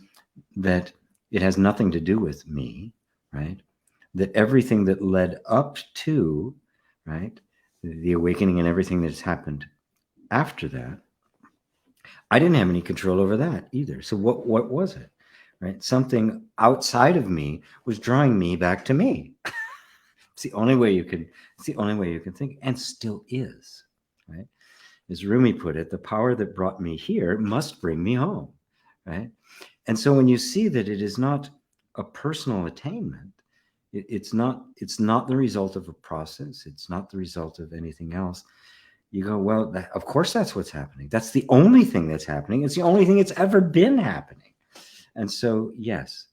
that it has nothing to do with me, right? That everything that led up to, right, the awakening and everything that's happened after that, I didn't have any control over that either. So what was it, right? Something outside of me was drawing me back to me. It's the only way you can think, and still is, right? As Rumi put it, the power that brought me here must bring me home, right? And so when you see that it is not a personal attainment, it's not the result of a process. It's not the result of anything else. You go, well, of course that's what's happening. That's the only thing that's happening. It's the only thing that's ever been happening. And so, yes.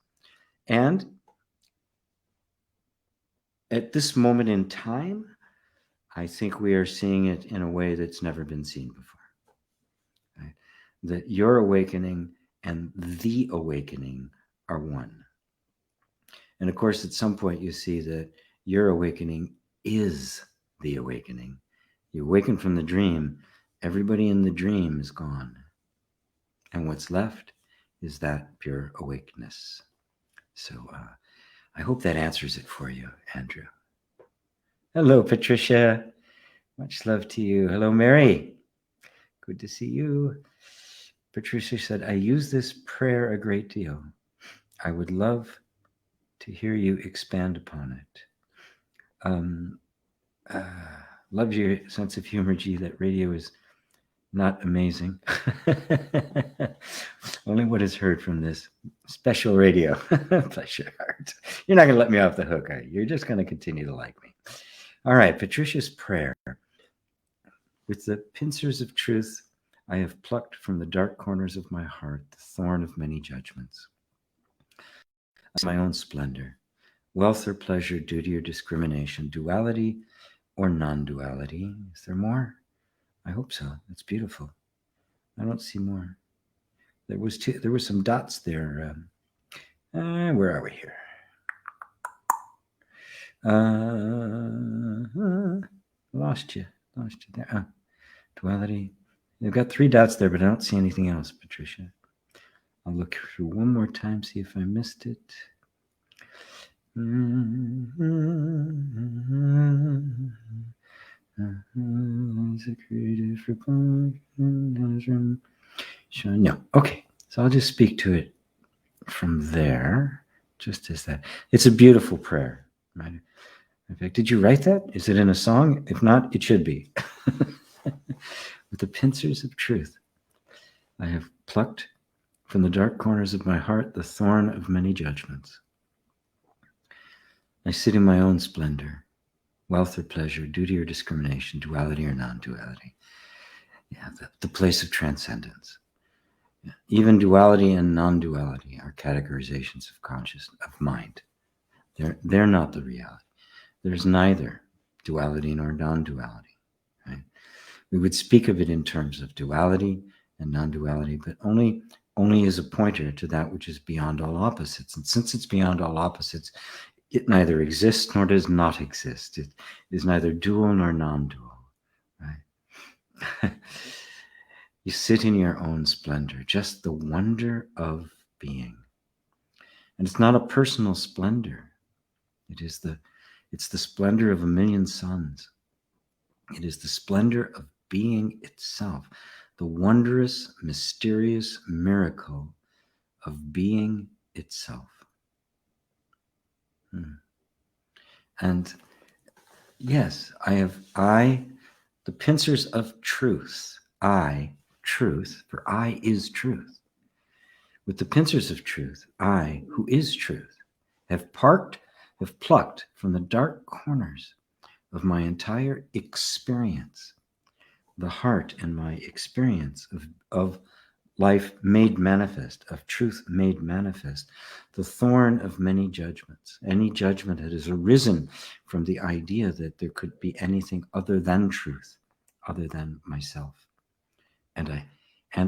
And at this moment in time, I think we are seeing it in a way that's never been seen before. Right? That your awakening and the awakening are one. And of course, at some point, you see that your awakening is the awakening. You awaken from the dream, everybody in the dream is gone. And what's left is that pure awakeness. So I hope that answers it for you, Andrew. Hello, Patricia. Much love to you. Hello, Mary. Good to see you. Patricia said, I use this prayer a great deal. I would love to hear you expand upon it. Love your sense of humor, G. That radio is not amazing. Only what is heard from this special radio. Bless your heart. You're not going to let me off the hook, are you? You're just going to continue to like me. All right, Patricia's prayer. With the pincers of truth, I have plucked from the dark corners of my heart the thorn of many judgments. My own splendor, wealth or pleasure, duty or discrimination, duality or non-duality. Is there more? I hope so. That's beautiful. I don't see more. There were some dots there. Where are we here? Lost you there. Duality. They've got 3 dots there, but I don't see anything else, Patricia. I'll look through one more time, see if I missed it. No. Okay. So I'll just speak to it from there, just as that. It's a beautiful prayer, right? In fact, did you write that? Is it in a song? If not, it should be. With the pincers of truth, I have plucked from the dark corners of my heart the thorn of many judgments. I sit in my own splendor, wealth or pleasure, duty or discrimination, duality or non-duality. Yeah, the place of transcendence. Yeah. Even duality and non-duality are categorizations of consciousness, of mind. They're not the reality. There's neither duality nor non-duality. Right? We would speak of it in terms of duality and non-duality, but only as a pointer to that which is beyond all opposites. And since it's beyond all opposites, it neither exists nor does not exist. It is neither dual nor non-dual. Right? You sit in your own splendor, just the wonder of being. And it's not a personal splendor. It's the splendor of a million suns. It is the splendor of being itself, the wondrous, mysterious miracle of being itself. And yes, the pincers of truth, truth, for I is truth. With the pincers of truth, I, who is truth, have plucked from the dark corners of my entire experience, the heart and my experience of life made manifest, of truth made manifest, the thorn of many judgments, any judgment that has arisen from the idea that there could be anything other than truth, other than myself. And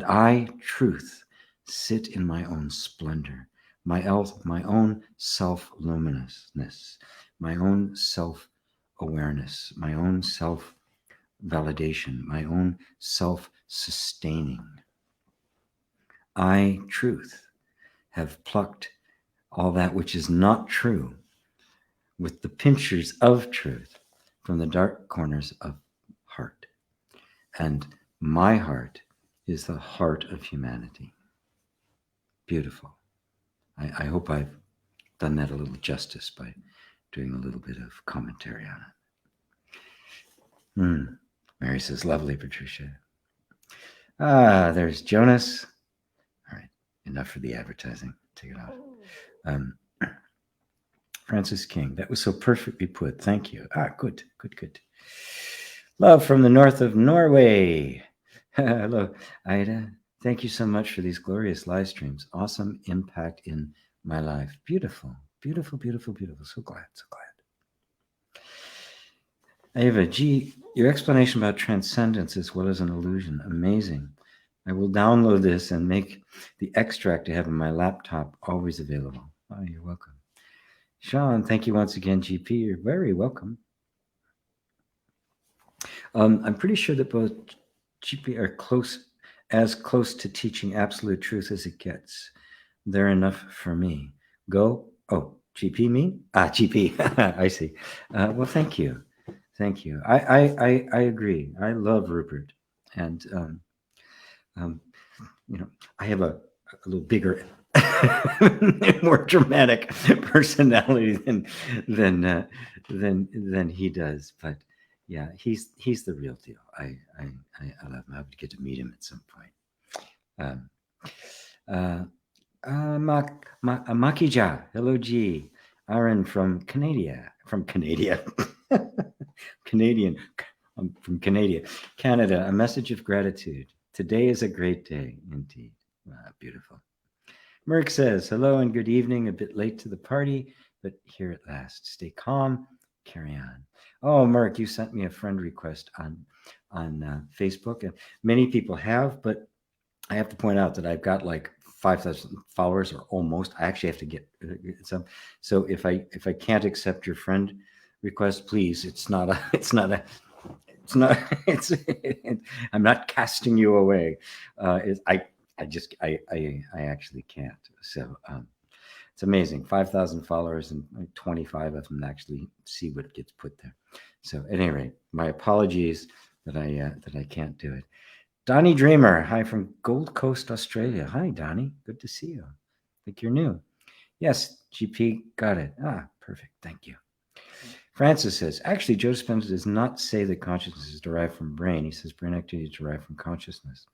I, truth, sit in my own splendor, my own self-luminousness, my own self-awareness, my own self-validation, my own self-sustaining. I, truth, have plucked all that which is not true with the pincers of truth from the dark corners of heart. And my heart is the heart of humanity. Beautiful. I hope I've done that a little justice by doing a little bit of commentary on it. Mary says, lovely, Patricia. There's Jonas. All right, enough for the advertising. Take it off. Francis King, that was so perfectly put. Thank you. Good. Love from the north of Norway. Hello, Ida. Thank you so much for these glorious live streams. Awesome impact in my life. Beautiful. So glad. Ava, gee, your explanation about transcendence as well as an illusion, amazing. I will download this and make the extract I have on my laptop always available. Oh, you're welcome. Sean, thank you once again, GP. You're very welcome. I'm pretty sure that both GP are as close to teaching absolute truth as it gets. They're enough for me. Go. Oh, GP me? GP. I see. Well, thank you. Thank you. I agree. I love Rupert. And, I have a little bigger, more dramatic personality than he does. But yeah, he's the real deal. I love him. I would get to meet him at some point. Makija, hello G. Aaron from Canada. Canadian. I'm from Canada. A message of gratitude. Today is a great day, indeed. Beautiful. Merck says, hello and good evening. A bit late to the party, but here at last. Stay calm, carry on. Oh, Merck, you sent me a friend request on Facebook, and many people have, but I have to point out that I've got like 5,000 followers, or almost. I actually have to get some. So if I can't accept your friend request, please. I'm not casting you away. I actually can't. So it's amazing. 5,000 followers, and 25 of them actually see what gets put there. So at any rate, my apologies that I can't do it. Donnie Dreamer, hi from Gold Coast, Australia. Hi, Donnie. Good to see you. I think you're new. Yes, GP, got it. Perfect. Thank you. Francis says, actually, Joe Dispenza does not say that consciousness is derived from brain. He says brain activity is derived from consciousness.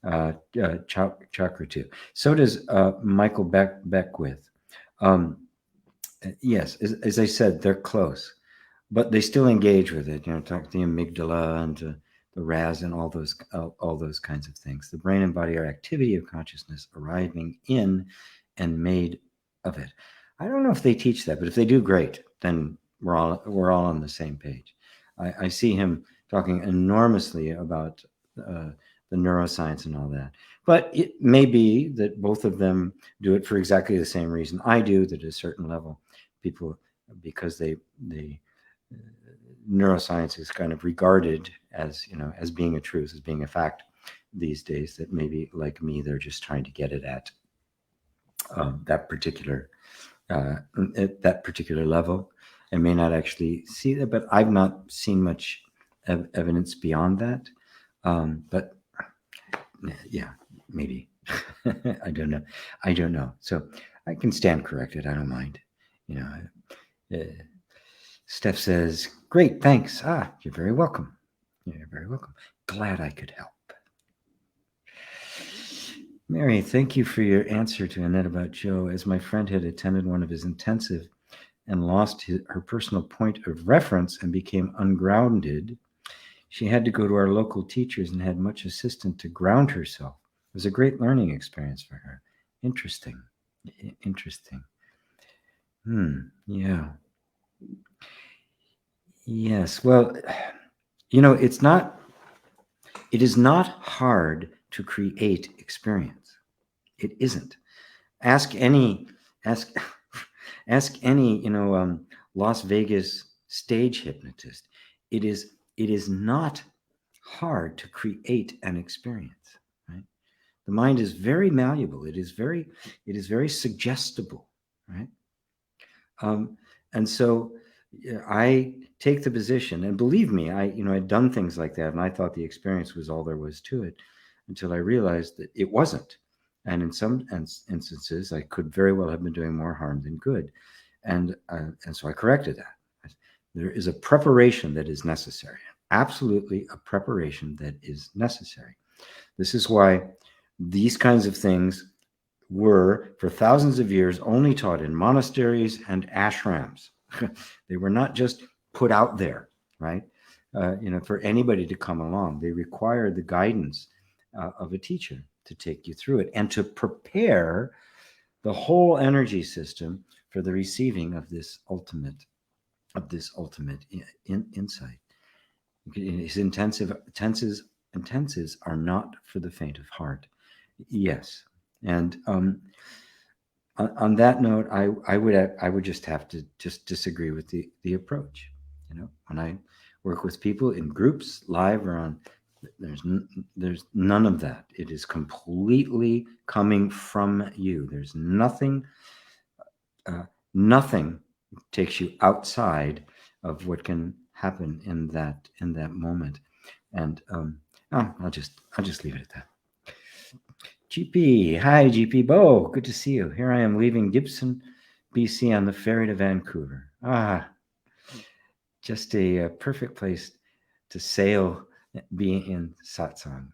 Chakra 2. So does Michael Beckwith. Yes, as I said, they're close, but they still engage with it. Talk to the amygdala and to the RAS and all those kinds of things. The brain and body are activity of consciousness arriving in and made of it. I don't know if they teach that, but if they do, great. Then we're all on the same page. I see him talking enormously about the neuroscience and all that. But it may be that both of them do it for exactly the same reason I do, that at a certain level, people, because they neuroscience is kind of regarded as, as being a truth, as being a fact these days, that maybe like me, they're just trying to get it at that particular level, and may not actually see that. But I've not seen much evidence beyond that. But yeah, maybe. I don't know. So I can stand corrected. I don't mind. Steph says, great, thanks. You're very welcome. You're very welcome. Glad I could help. Mary, thank you for your answer to Annette about Joe. As my friend had attended one of his intensive and lost her personal point of reference and became ungrounded, she had to go to our local teachers and had much assistance to ground herself. It was a great learning experience for her. Interesting. Yeah. Yes. Well, it is not hard to create experience. It isn't. Ask any Las Vegas stage hypnotist. It is not hard to create an experience, right? The mind is very malleable. It is very suggestible, right? And so I take the position, and believe me, I'd done things like that, and I thought the experience was all there was to it, until I realized that it wasn't. And in some instances, I could very well have been doing more harm than good. And so I corrected that. There is a preparation that is necessary. Absolutely a preparation that is necessary. This is why these kinds of things were, for thousands of years, only taught in monasteries and ashrams. They were not just put out there, right? For anybody to come along. They required the guidance of a teacher to take you through it and to prepare the whole energy system for the receiving of this ultimate insight. His intensive intenses are not for the faint of heart. Yes. And on that note, I would just have to just disagree with the approach. When I work with people in groups, live or on, there's none of that. It is completely coming from you. There's nothing takes you outside of what can happen in that moment. And I'll just leave it at that. GP, hi GP Bo, good to see you. Here I am leaving Gibson, BC on the ferry to Vancouver. Just a perfect place to sail, being in Satsang.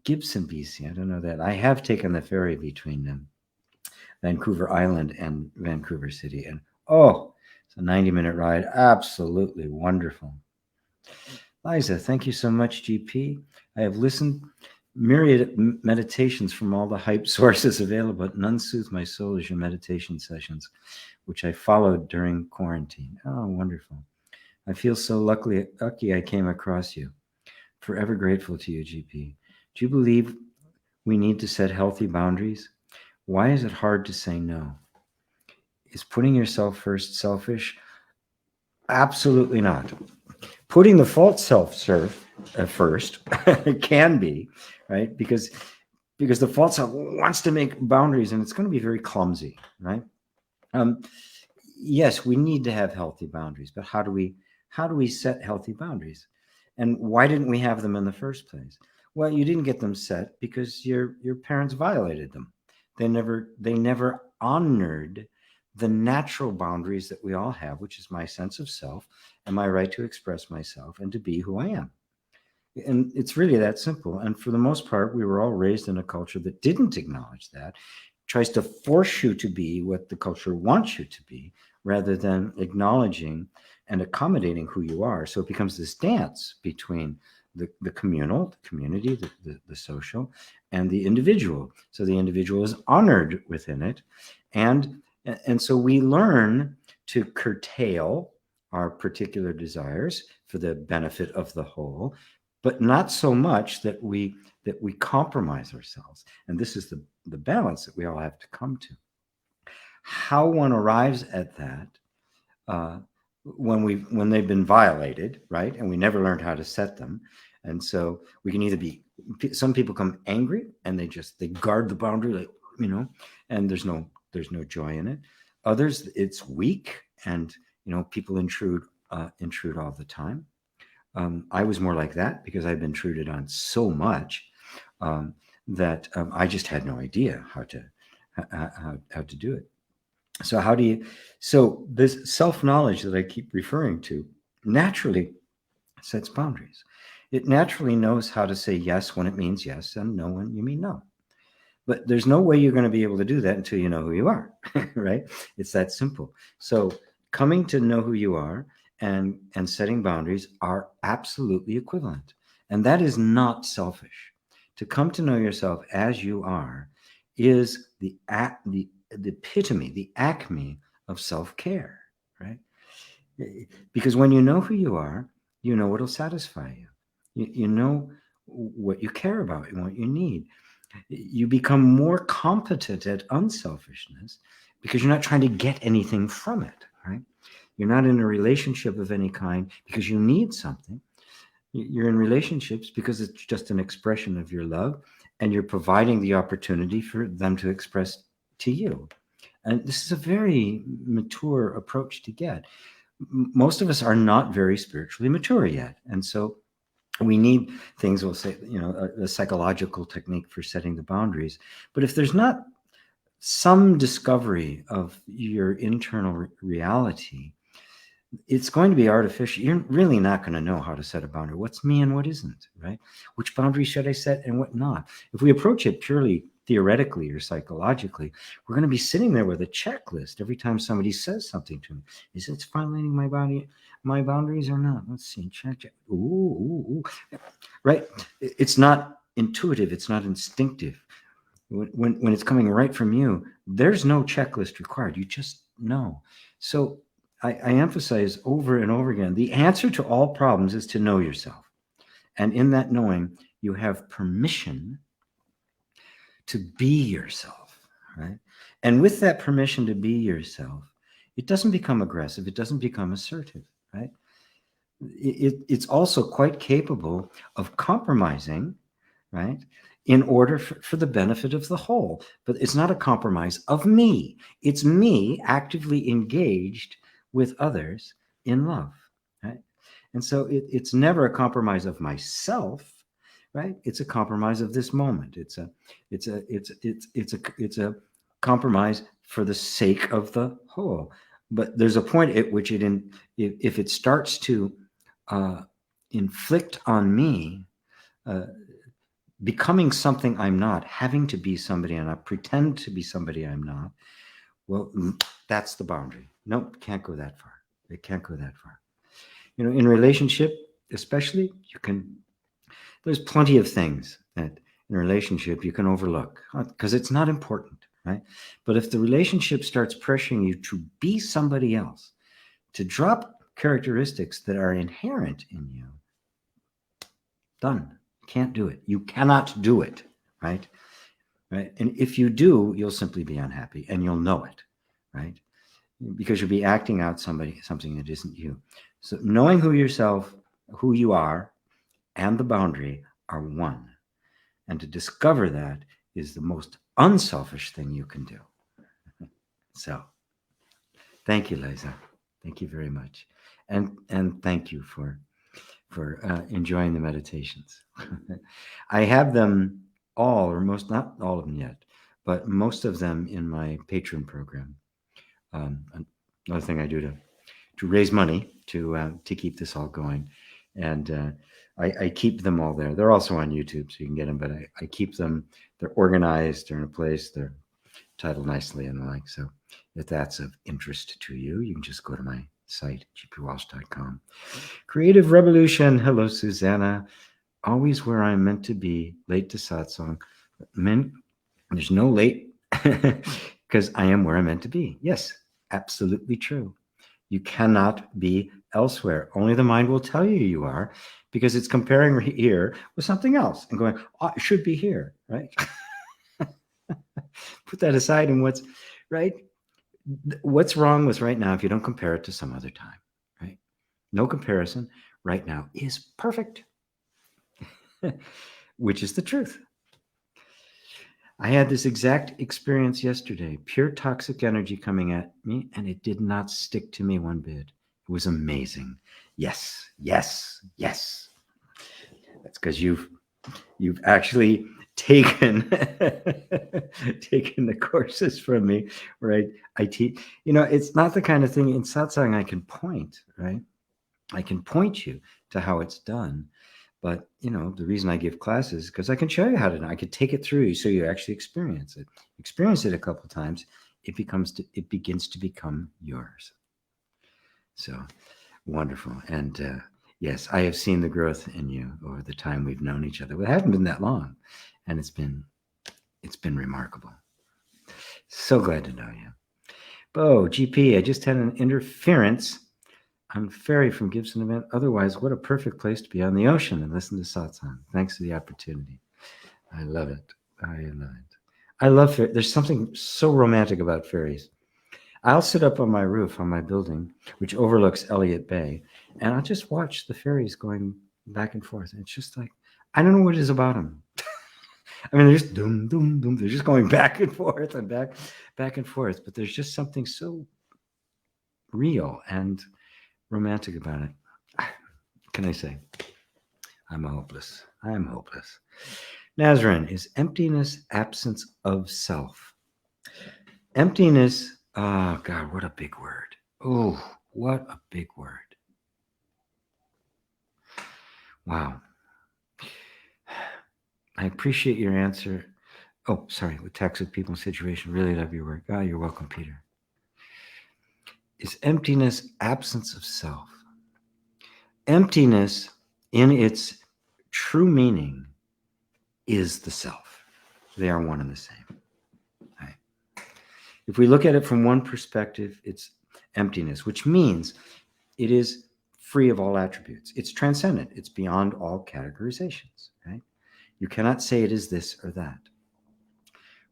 Gibson, BC, I don't know that. I have taken the ferry between Vancouver Island and Vancouver City, and it's a 90-minute ride. Absolutely wonderful. Liza, thank you so much, GP. I have listened myriad meditations from all the hype sources available, but none soothe my soul as your meditation sessions, which I followed during quarantine. Oh, wonderful. I feel so lucky I came across you. Forever grateful to you, GP. Do you believe we need to set healthy boundaries? Why is it hard to say no? Is putting yourself first selfish? Absolutely not. Putting the false self first can be, right? Because the false self wants to make boundaries, and it's going to be very clumsy, right? Yes, we need to have healthy boundaries, but how do we set healthy boundaries? And why didn't we have them in the first place? Well, you didn't get them set because your parents violated them. They never honored the natural boundaries that we all have, which is my sense of self and my right to express myself and to be who I am. And it's really that simple. And for the most part, we were all raised in a culture that didn't acknowledge that, tries to force you to be what the culture wants you to be, rather than acknowledging and accommodating who you are. So it becomes this dance between the communal, the community, the social, and the individual. So the individual is honored within it. And so we learn to curtail our particular desires for the benefit of the whole, but not so much that we compromise ourselves. And this is the balance that we all have to come to. How one arrives at that when they've been violated, right? And we never learned how to set them. And so we can either some people come angry and they guard the boundary, like, and there's no joy in it. Others, it's weak, and people intrude all the time. I was more like that because I've been intruded on so much that I just had no idea how to do it. So this self-knowledge that I keep referring to naturally sets boundaries. It naturally knows how to say yes when it means yes and no when you mean no. But there's no way you're going to be able to do that until you know who you are, right? It's that simple. So coming to know who you are and setting boundaries are absolutely equivalent. And that is not selfish. To come to know yourself as you are is the epitome, the acme of self-care, right? Because when you know who you are, you know what'll satisfy you. You know what you care about and what you need. You become more competent at unselfishness because you're not trying to get anything from it, right? You're not in a relationship of any kind because you need something. You're in relationships because it's just an expression of your love, and you're providing the opportunity for them to express to you. And this is a very mature approach to get. Most of us are not very spiritually mature yet. And so we need things, we'll say, a psychological technique for setting the boundaries. But if there's not some discovery of your internal reality, it's going to be artificial. You're really not going to know how to set a boundary. What's me and what isn't, right? Which boundary should I set and what not? If we approach it purely theoretically or psychologically, we're going to be sitting there with a checklist every time somebody says something to me. Is it violating my boundaries or not? Let's see. Check. Ooh. Right? It's not intuitive. It's not instinctive. When it's coming right from you, there's no checklist required. You just know. So I emphasize over and over again, the answer to all problems is to know yourself. And in that knowing, you have permission to be yourself, right? And with that permission to be yourself, it doesn't become aggressive. It doesn't become assertive, right? It's also quite capable of compromising, right? In order for the benefit of the whole. But it's not a compromise of me. It's me actively engaged with others in love, right? And so it's never a compromise of myself, right? It's a compromise of this moment. It's a compromise for the sake of the whole. But there's a point at which if it starts to inflict on me becoming something I'm not, having to be somebody I'm not, pretend to be somebody I'm not, well, that's the boundary. Nope, can't go that far. It can't go that far. In relationship, especially, there's plenty of things that in a relationship you can overlook because it's not important, right? But if the relationship starts pressuring you to be somebody else, to drop characteristics that are inherent in you, done. Can't do it. You cannot do it, right? Right. And if you do, you'll simply be unhappy and you'll know it, right? Because you'll be acting out something that isn't you. So knowing who you are, and the boundary are one. And to discover that is the most unselfish thing you can do. So thank you, Liza. Thank you very much. And thank you for enjoying the meditations. I have them all, or most, not all of them yet, but most of them in my Patreon program. Another thing I do to raise money to keep this all going, and I keep them all there. They're also on YouTube, so you can get them. But I keep them. They're organized. They're in a place. They're titled nicely and the like. So if that's of interest to you, you can just go to my site, gpwalsh.com. Creative Revolution. Hello, Susanna. Always where I'm meant to be. Late to satsang. There's no late because I am where I'm meant to be. Yes, absolutely true. You cannot be elsewhere. Only the mind will tell you are, because it's comparing here with something else and going, oh, it should be here, right? Put that aside, and what's right? What's wrong with right now if you don't compare it to some other time, right? No comparison. Right now is perfect, which is the truth. I had this exact experience yesterday, pure toxic energy coming at me, and it did not stick to me one bit. It was amazing. Yes, yes, yes. That's because you've actually taken taken the courses from me, where I teach. It's not the kind of thing in satsang I can point, right? I can point you to how it's done. But, the reason I give classes is because I can show you how to do it. I could take it through you so you actually experience it. Experience it a couple of times, it begins to become yours. So wonderful. And yes, I have seen the growth in you over the time we've known each other. It hasn't been that long, and it's been remarkable. So glad to know you. Bo, GP, I just had an interference on ferry from Gibson event. Otherwise, what a perfect place to be on the ocean and listen to satsang. Thanks for the opportunity. I love it. I love ferries. There's something so romantic about ferries. I'll sit up on my roof on my building, which overlooks Elliott Bay, and I'll just watch the ferries going back and forth. It's just like, I don't know what it is about them. I mean, they're just doom, doom, doom. They're just going back and forth and back and forth. But there's just something so real and romantic about it. Can I say? I'm hopeless. I am hopeless. Nazarene, is emptiness absence of self? Emptiness, oh God, what a big word. Oh, what a big word. Wow. I appreciate your answer. Oh, sorry, with toxic people situation. Really love your work. Oh, you're welcome, Peter. Is emptiness absence of self? Emptiness, in its true meaning, is the self. They are one and the same. Right? If we look at it from one perspective, it's emptiness, which means it is free of all attributes. It's transcendent. It's beyond all categorizations, right? You cannot say it is this or that,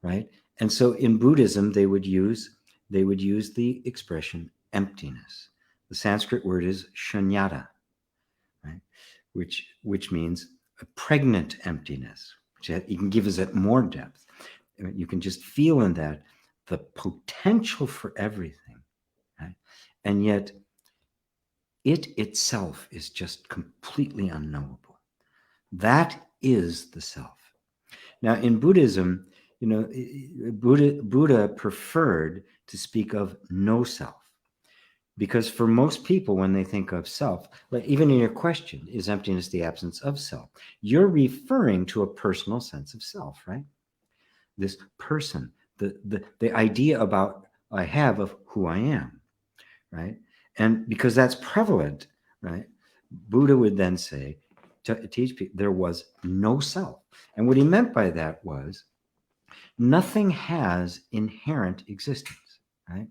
right? And so in Buddhism, they would use the expression emptiness. The Sanskrit word is shunyata, right? Which means a pregnant emptiness, which even gives it more depth. You can just feel in that the potential for everything, right? And yet it itself is just completely unknowable. That is the self. Now, in Buddhism, Buddha preferred to speak of no self. Because for most people, when they think of self, like even in your question, is emptiness the absence of self? You're referring to a personal sense of self, right? This person, the idea about I have of who I am, right? And because that's prevalent, right? Buddha would then say, to teach people, there was no self. And what he meant by that was nothing has inherent existence, right?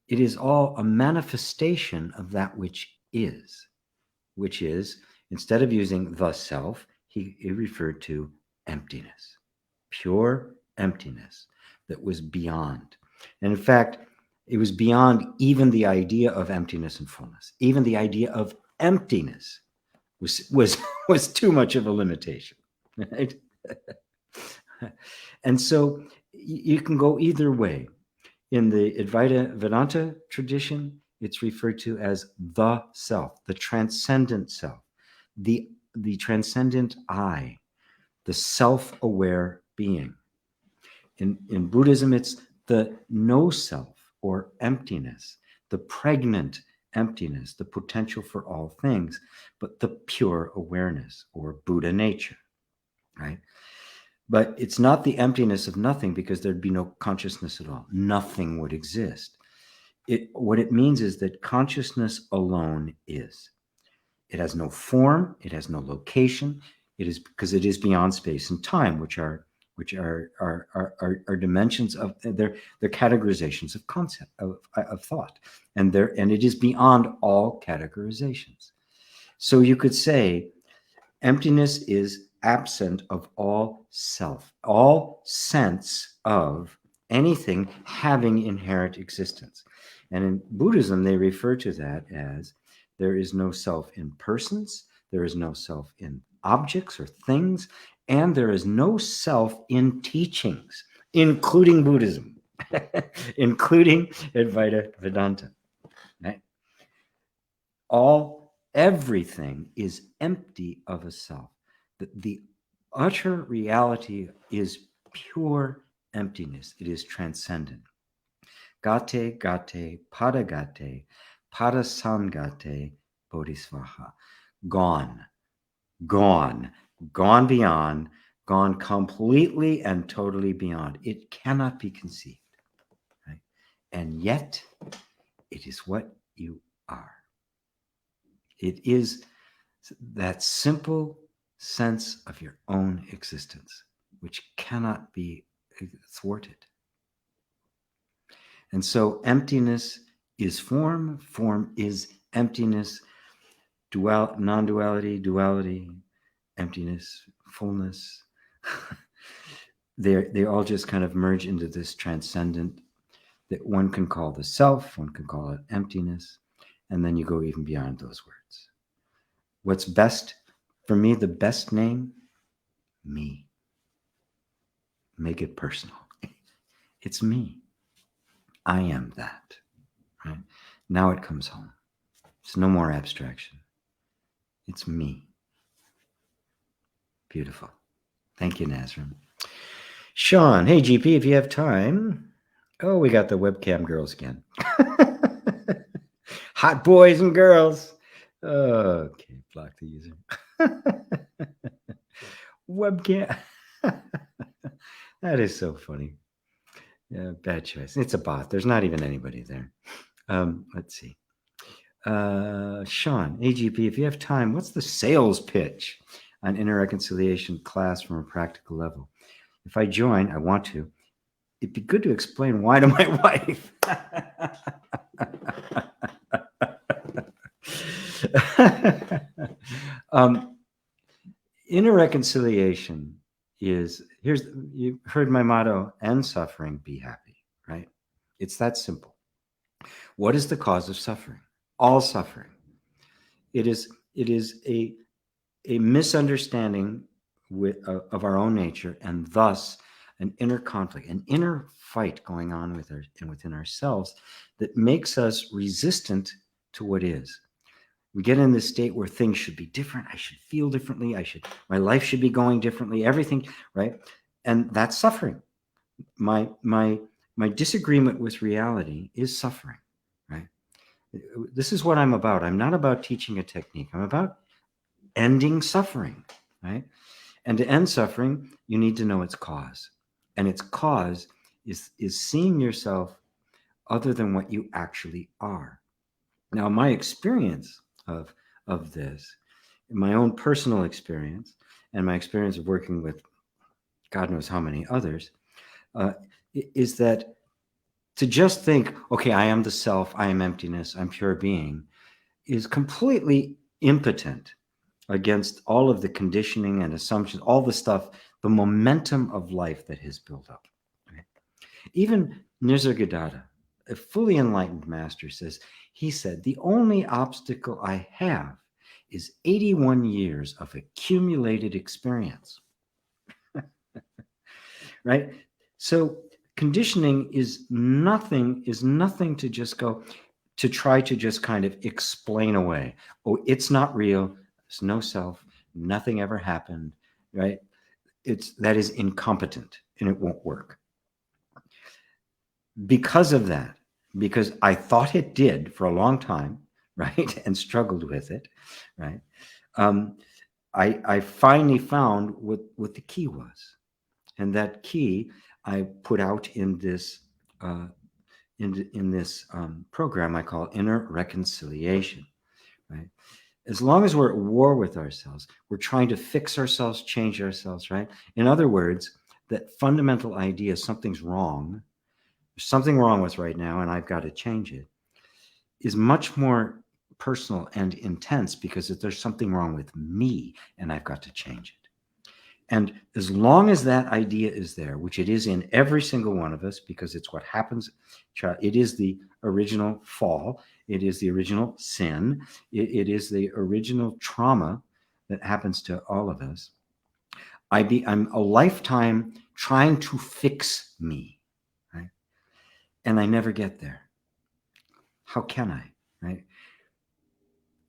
It is all a manifestation of that which is, instead of using the self, he referred to emptiness, pure emptiness that was beyond. And in fact, it was beyond even the idea of emptiness and fullness. Even the idea of emptiness was too much of a limitation, right? And so you can go either way. In the Advaita Vedanta tradition, it's referred to as the self, the transcendent self, the transcendent I, the self-aware being. In Buddhism, it's the no self or emptiness, the pregnant emptiness, the potential for all things, but the pure awareness or Buddha nature, right? But it's not the emptiness of nothing, because there'd be no consciousness at all. Nothing would exist. What it means is that consciousness alone is. It has no form. It has no location. It is because it is beyond space and time, which are dimensions of their categorizations of concept of thought, and it is beyond all categorizations. So you could say emptiness is absent of all self, all sense of anything having inherent existence. And in Buddhism, they refer to that as there is no self in persons, there is no self in objects or things, and there is no self in teachings, including Buddhism, including Advaita Vedanta. Right? Everything is empty of a self. The utter reality is pure emptiness. It is transcendent. Gate, gate, pada gate, pada sangate, bodhisvaha. Gone, gone, gone beyond, gone completely and totally beyond. It cannot be conceived. Right? And yet, it is what you are. It is that simple sense of your own existence, which cannot be thwarted. And so emptiness is form, form is emptiness, non-duality, duality, emptiness, fullness. They all just kind of merge into this transcendent that one can call the self, one can call it emptiness, and then you go even beyond those words. What's best for me, the best name? Me. Make it personal. It's me. I am that. Right? Now it comes home. It's no more abstraction. It's me. Beautiful. Thank you, Nazrin. Sean, hey, GP, if you have time. Oh, we got the webcam girls again. Hot boys and girls. Okay, block the user. Webcam. That is so funny. Yeah, bad choice. It's a bot. There's not even anybody there. Let's see. Sean, AGP, if you have time, what's the sales pitch on inner reconciliation class from a practical level? If I join, I want to. It'd be good to explain why to my wife. Inner reconciliation is, you've heard my motto: end suffering, be happy, right? It's that simple. What is the cause of suffering? All suffering. It is a misunderstanding of our own nature, and thus an inner conflict, an inner fight going on within ourselves that makes us resistant to what is. We get in this state where things should be different. I should feel differently. My life should be going differently. Everything, right? And that's suffering. My disagreement with reality is suffering, right? This is what I'm about. I'm not about teaching a technique. I'm about ending suffering, right? And to end suffering, you need to know its cause. And its cause is seeing yourself other than what you actually are. Now, my experience of this, my own personal experience, and my experience of working with God knows how many others, is that to just think, okay, I am the self, I am emptiness, I'm pure being, is completely impotent against all of the conditioning and assumptions, all the stuff, the momentum of life that has built up. Right? Even Nisargadatta, a fully enlightened master, he said, the only obstacle I have is 81 years of accumulated experience. Right? So conditioning is nothing to just go to try to just kind of explain away. Oh, it's not real. There's no self. Nothing ever happened. Right? That is incompetent, and it won't work. Because of that, because I thought it did for a long time, right, and struggled with it, right. I finally found what the key was, and that key I put out in this program I call Inner Reconciliation, right? As long as we're at war with ourselves, we're trying to fix ourselves, change ourselves, right? In other words, that fundamental idea, something's wrong, there's something wrong with right now, and I've got to change it, is much more personal and intense because there's something wrong with me, and I've got to change it. And as long as that idea is there, which it is in every single one of us, because it's what happens, it is the original fall, it is the original sin, it is the original trauma that happens to all of us. I'm a lifetime trying to fix me, right? And I never get there. How can I, right?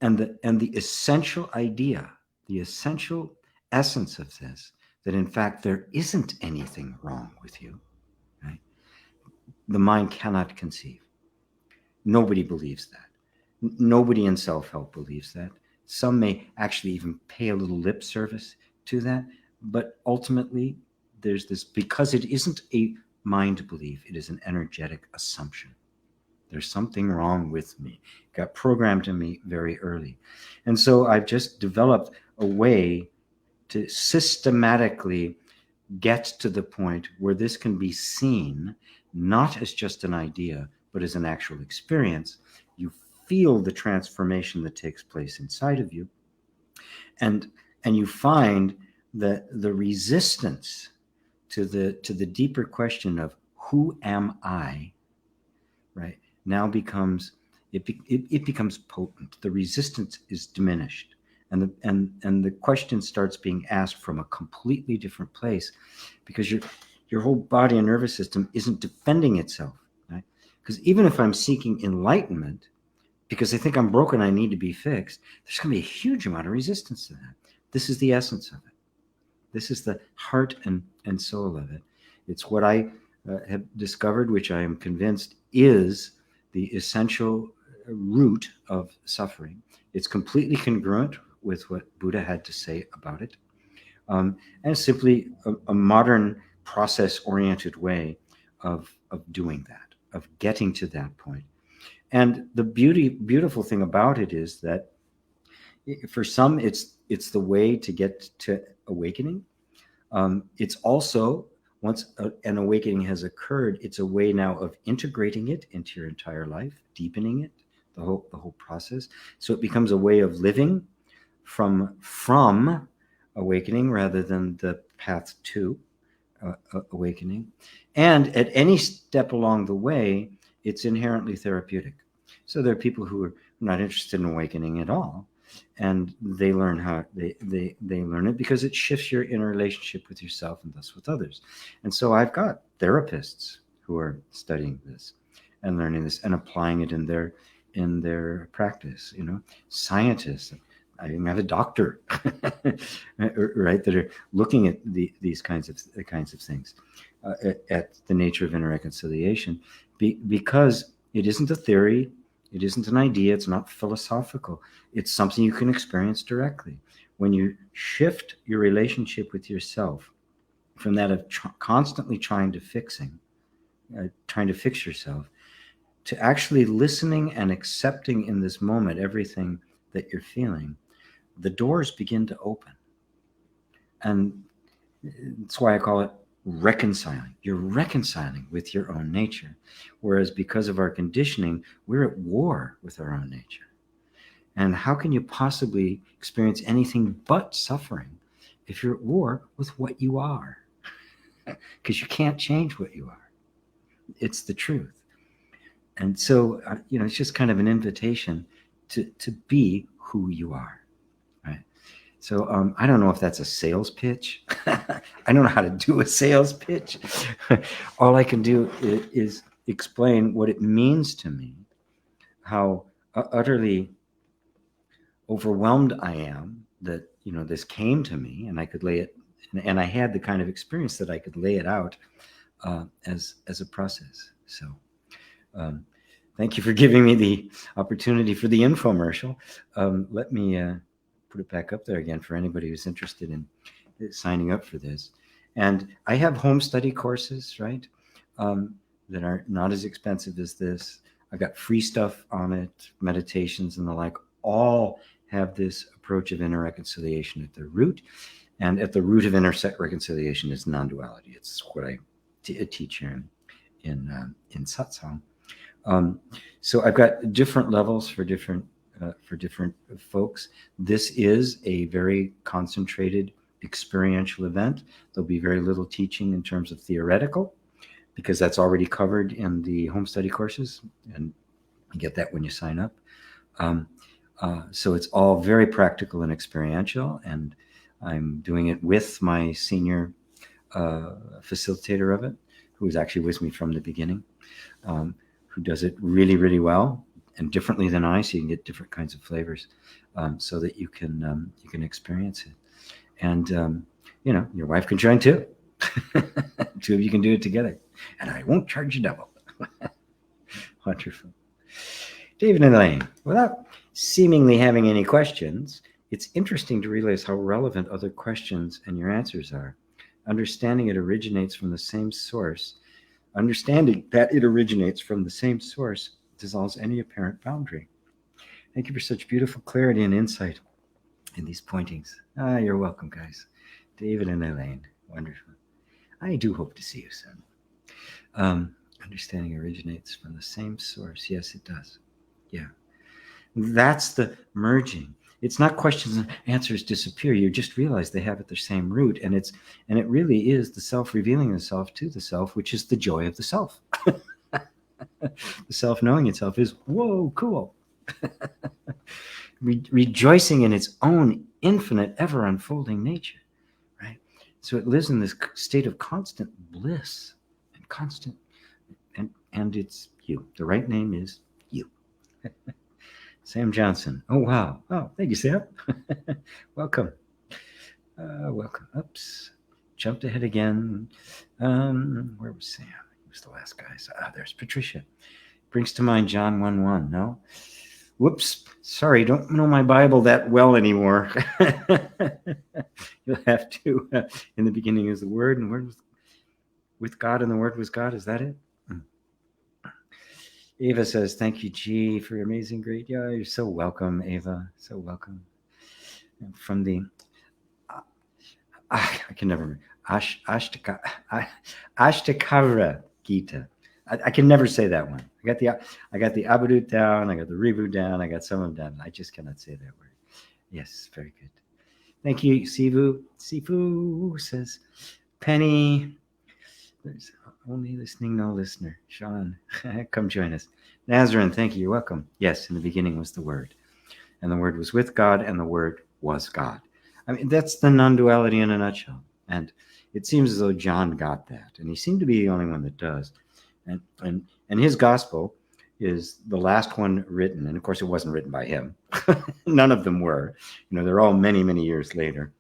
And the essential idea, the essential essence of this, that in fact there isn't anything wrong with you, right? The mind cannot conceive. Nobody believes that. Nobody in self-help believes that. Some may actually even pay a little lip service to that, but ultimately there's this, because it isn't a mind belief, it is an energetic assumption. There's something wrong with me. It got programmed in me very early. And so I've just developed a way to systematically get to the point where this can be seen not as just an idea, but as an actual experience. You feel the transformation that takes place inside of you. And you find that the resistance to the deeper question of who am I, right, now becomes it becomes potent. The resistance is diminished, and the question starts being asked from a completely different place, because your whole body and nervous system isn't defending itself, right? Because even if I'm seeking enlightenment because I think I'm broken, I need to be fixed, there's going to be a huge amount of resistance to that. This is the essence of it. This is the heart and soul of it. It's what I have discovered, which I am convinced is the essential root of suffering. It's completely congruent with what Buddha had to say about it. And it's simply a modern process-oriented way of doing that, of getting to that point. And the beautiful thing about it is that for some, it's the way to get to awakening. It's also, once an awakening has occurred, it's a way now of integrating it into your entire life, deepening it, the whole process. So it becomes a way of living from awakening rather than the path to awakening. And at any step along the way, it's inherently therapeutic. So there are people who are not interested in awakening at all, and they learn how they learn it because it shifts your inner relationship with yourself and thus with others. And so I've got therapists who are studying this and learning this and applying it in their practice. Scientists. I even have a doctor, right, that are looking at these kinds of things, at the nature of inner reconciliation, because it isn't a theory, it isn't an idea, it's not philosophical. It's something you can experience directly. When you shift your relationship with yourself from that of constantly trying to fix yourself, to actually listening and accepting in this moment everything that you're feeling, the doors begin to open. And that's why I call it reconciling. You're reconciling with your own nature. Whereas because of our conditioning, we're at war with our own nature. And how can you possibly experience anything but suffering if you're at war with what you are? Because you can't change what you are. It's the truth. And so, it's just kind of an invitation to be who you are. So I don't know if that's a sales pitch. I don't know how to do a sales pitch. All I can do is explain what it means to me, how utterly overwhelmed I am that, this came to me and I could lay it, and I had the kind of experience that I could lay it out as a process. So thank you for giving me the opportunity for the infomercial. Let me put it back up there again for anybody who's interested in signing up for this. And I have home study courses, right, that are not as expensive as this. I've got free stuff on it, meditations and the like, all have this approach of inner reconciliation at the root. And at the root of inner reconciliation is non-duality. It's what I teach here in Satsang. So I've got different levels for different folks. This is a very concentrated experiential event. There'll be very little teaching in terms of theoretical, because that's already covered in the home study courses, and you get that when you sign up. So it's all very practical and experiential, and I'm doing it with my senior facilitator of it, who was actually with me from the beginning, who does it really, really well and differently than I, so you can get different kinds of flavors, so that you can experience it. And your wife can join too. Two of you can do it together, and I won't charge you double. Wonderful. David and Elaine, without seemingly having any questions, it's interesting to realize how relevant other questions and your answers are. Understanding it originates from the same source. Understanding that it originates from the same source dissolves any apparent boundary. Thank you for such beautiful clarity and insight in these pointings. You're welcome, guys. David and Elaine, wonderful. I do hope to see you soon. Understanding originates from the same source. Yes, it does. Yeah. That's the merging. It's not questions and answers disappear. You just realize they have at their same root, and it really is the self revealing the self to the self, which is the joy of the self. The self knowing itself is, whoa, cool. Rejoicing in its own infinite, ever unfolding nature, right? So it lives in this state of constant bliss and constant, and it's you. The right name is you. Sam Johnson. Oh, wow. Oh, thank you, Sam. Welcome. Welcome. Oops. Jumped ahead again. Where was Sam? He was the last guy. So, there's Patricia. Brings to mind John 1:1. No? Whoops. Sorry, don't know my Bible that well anymore. You'll have to. In the beginning is the Word, and the Word was with God, and the Word was God. Is that it? Ava says, thank you, G, for your amazing great. Yeah, you're so welcome, Ava. So welcome. From the, I can never remember, Ashtakavra Gita. I can never say that one. I got the abadut down. I got the reboot down. I got some of them down. I just cannot say that word. Yes, very good. Thank you, Sifu. Sifu says, Penny. There's only listening, no listener. Sean, come join us. Nazarene, thank you. You're welcome. Yes, in the beginning was the Word, and the Word was with God, and the Word was God. I mean, that's the non-duality in a nutshell. And it seems as though John got that, and he seemed to be the only one that does. And his gospel is the last one written, and of course, it wasn't written by him. None of them were. They're all many, many years later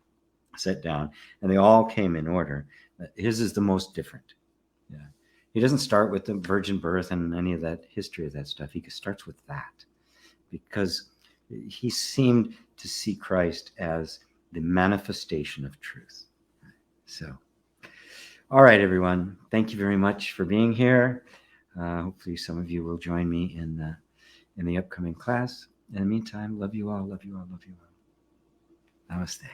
set down, and they all came in order. His is the most different. Yeah, he doesn't start with the virgin birth and any of that history of that stuff. He starts with that because he seemed to see Christ as the manifestation of truth. So, all right, everyone. Thank you very much for being here. Hopefully, some of you will join me in the upcoming class. In the meantime, love you all, love you all, love you all. Namaste.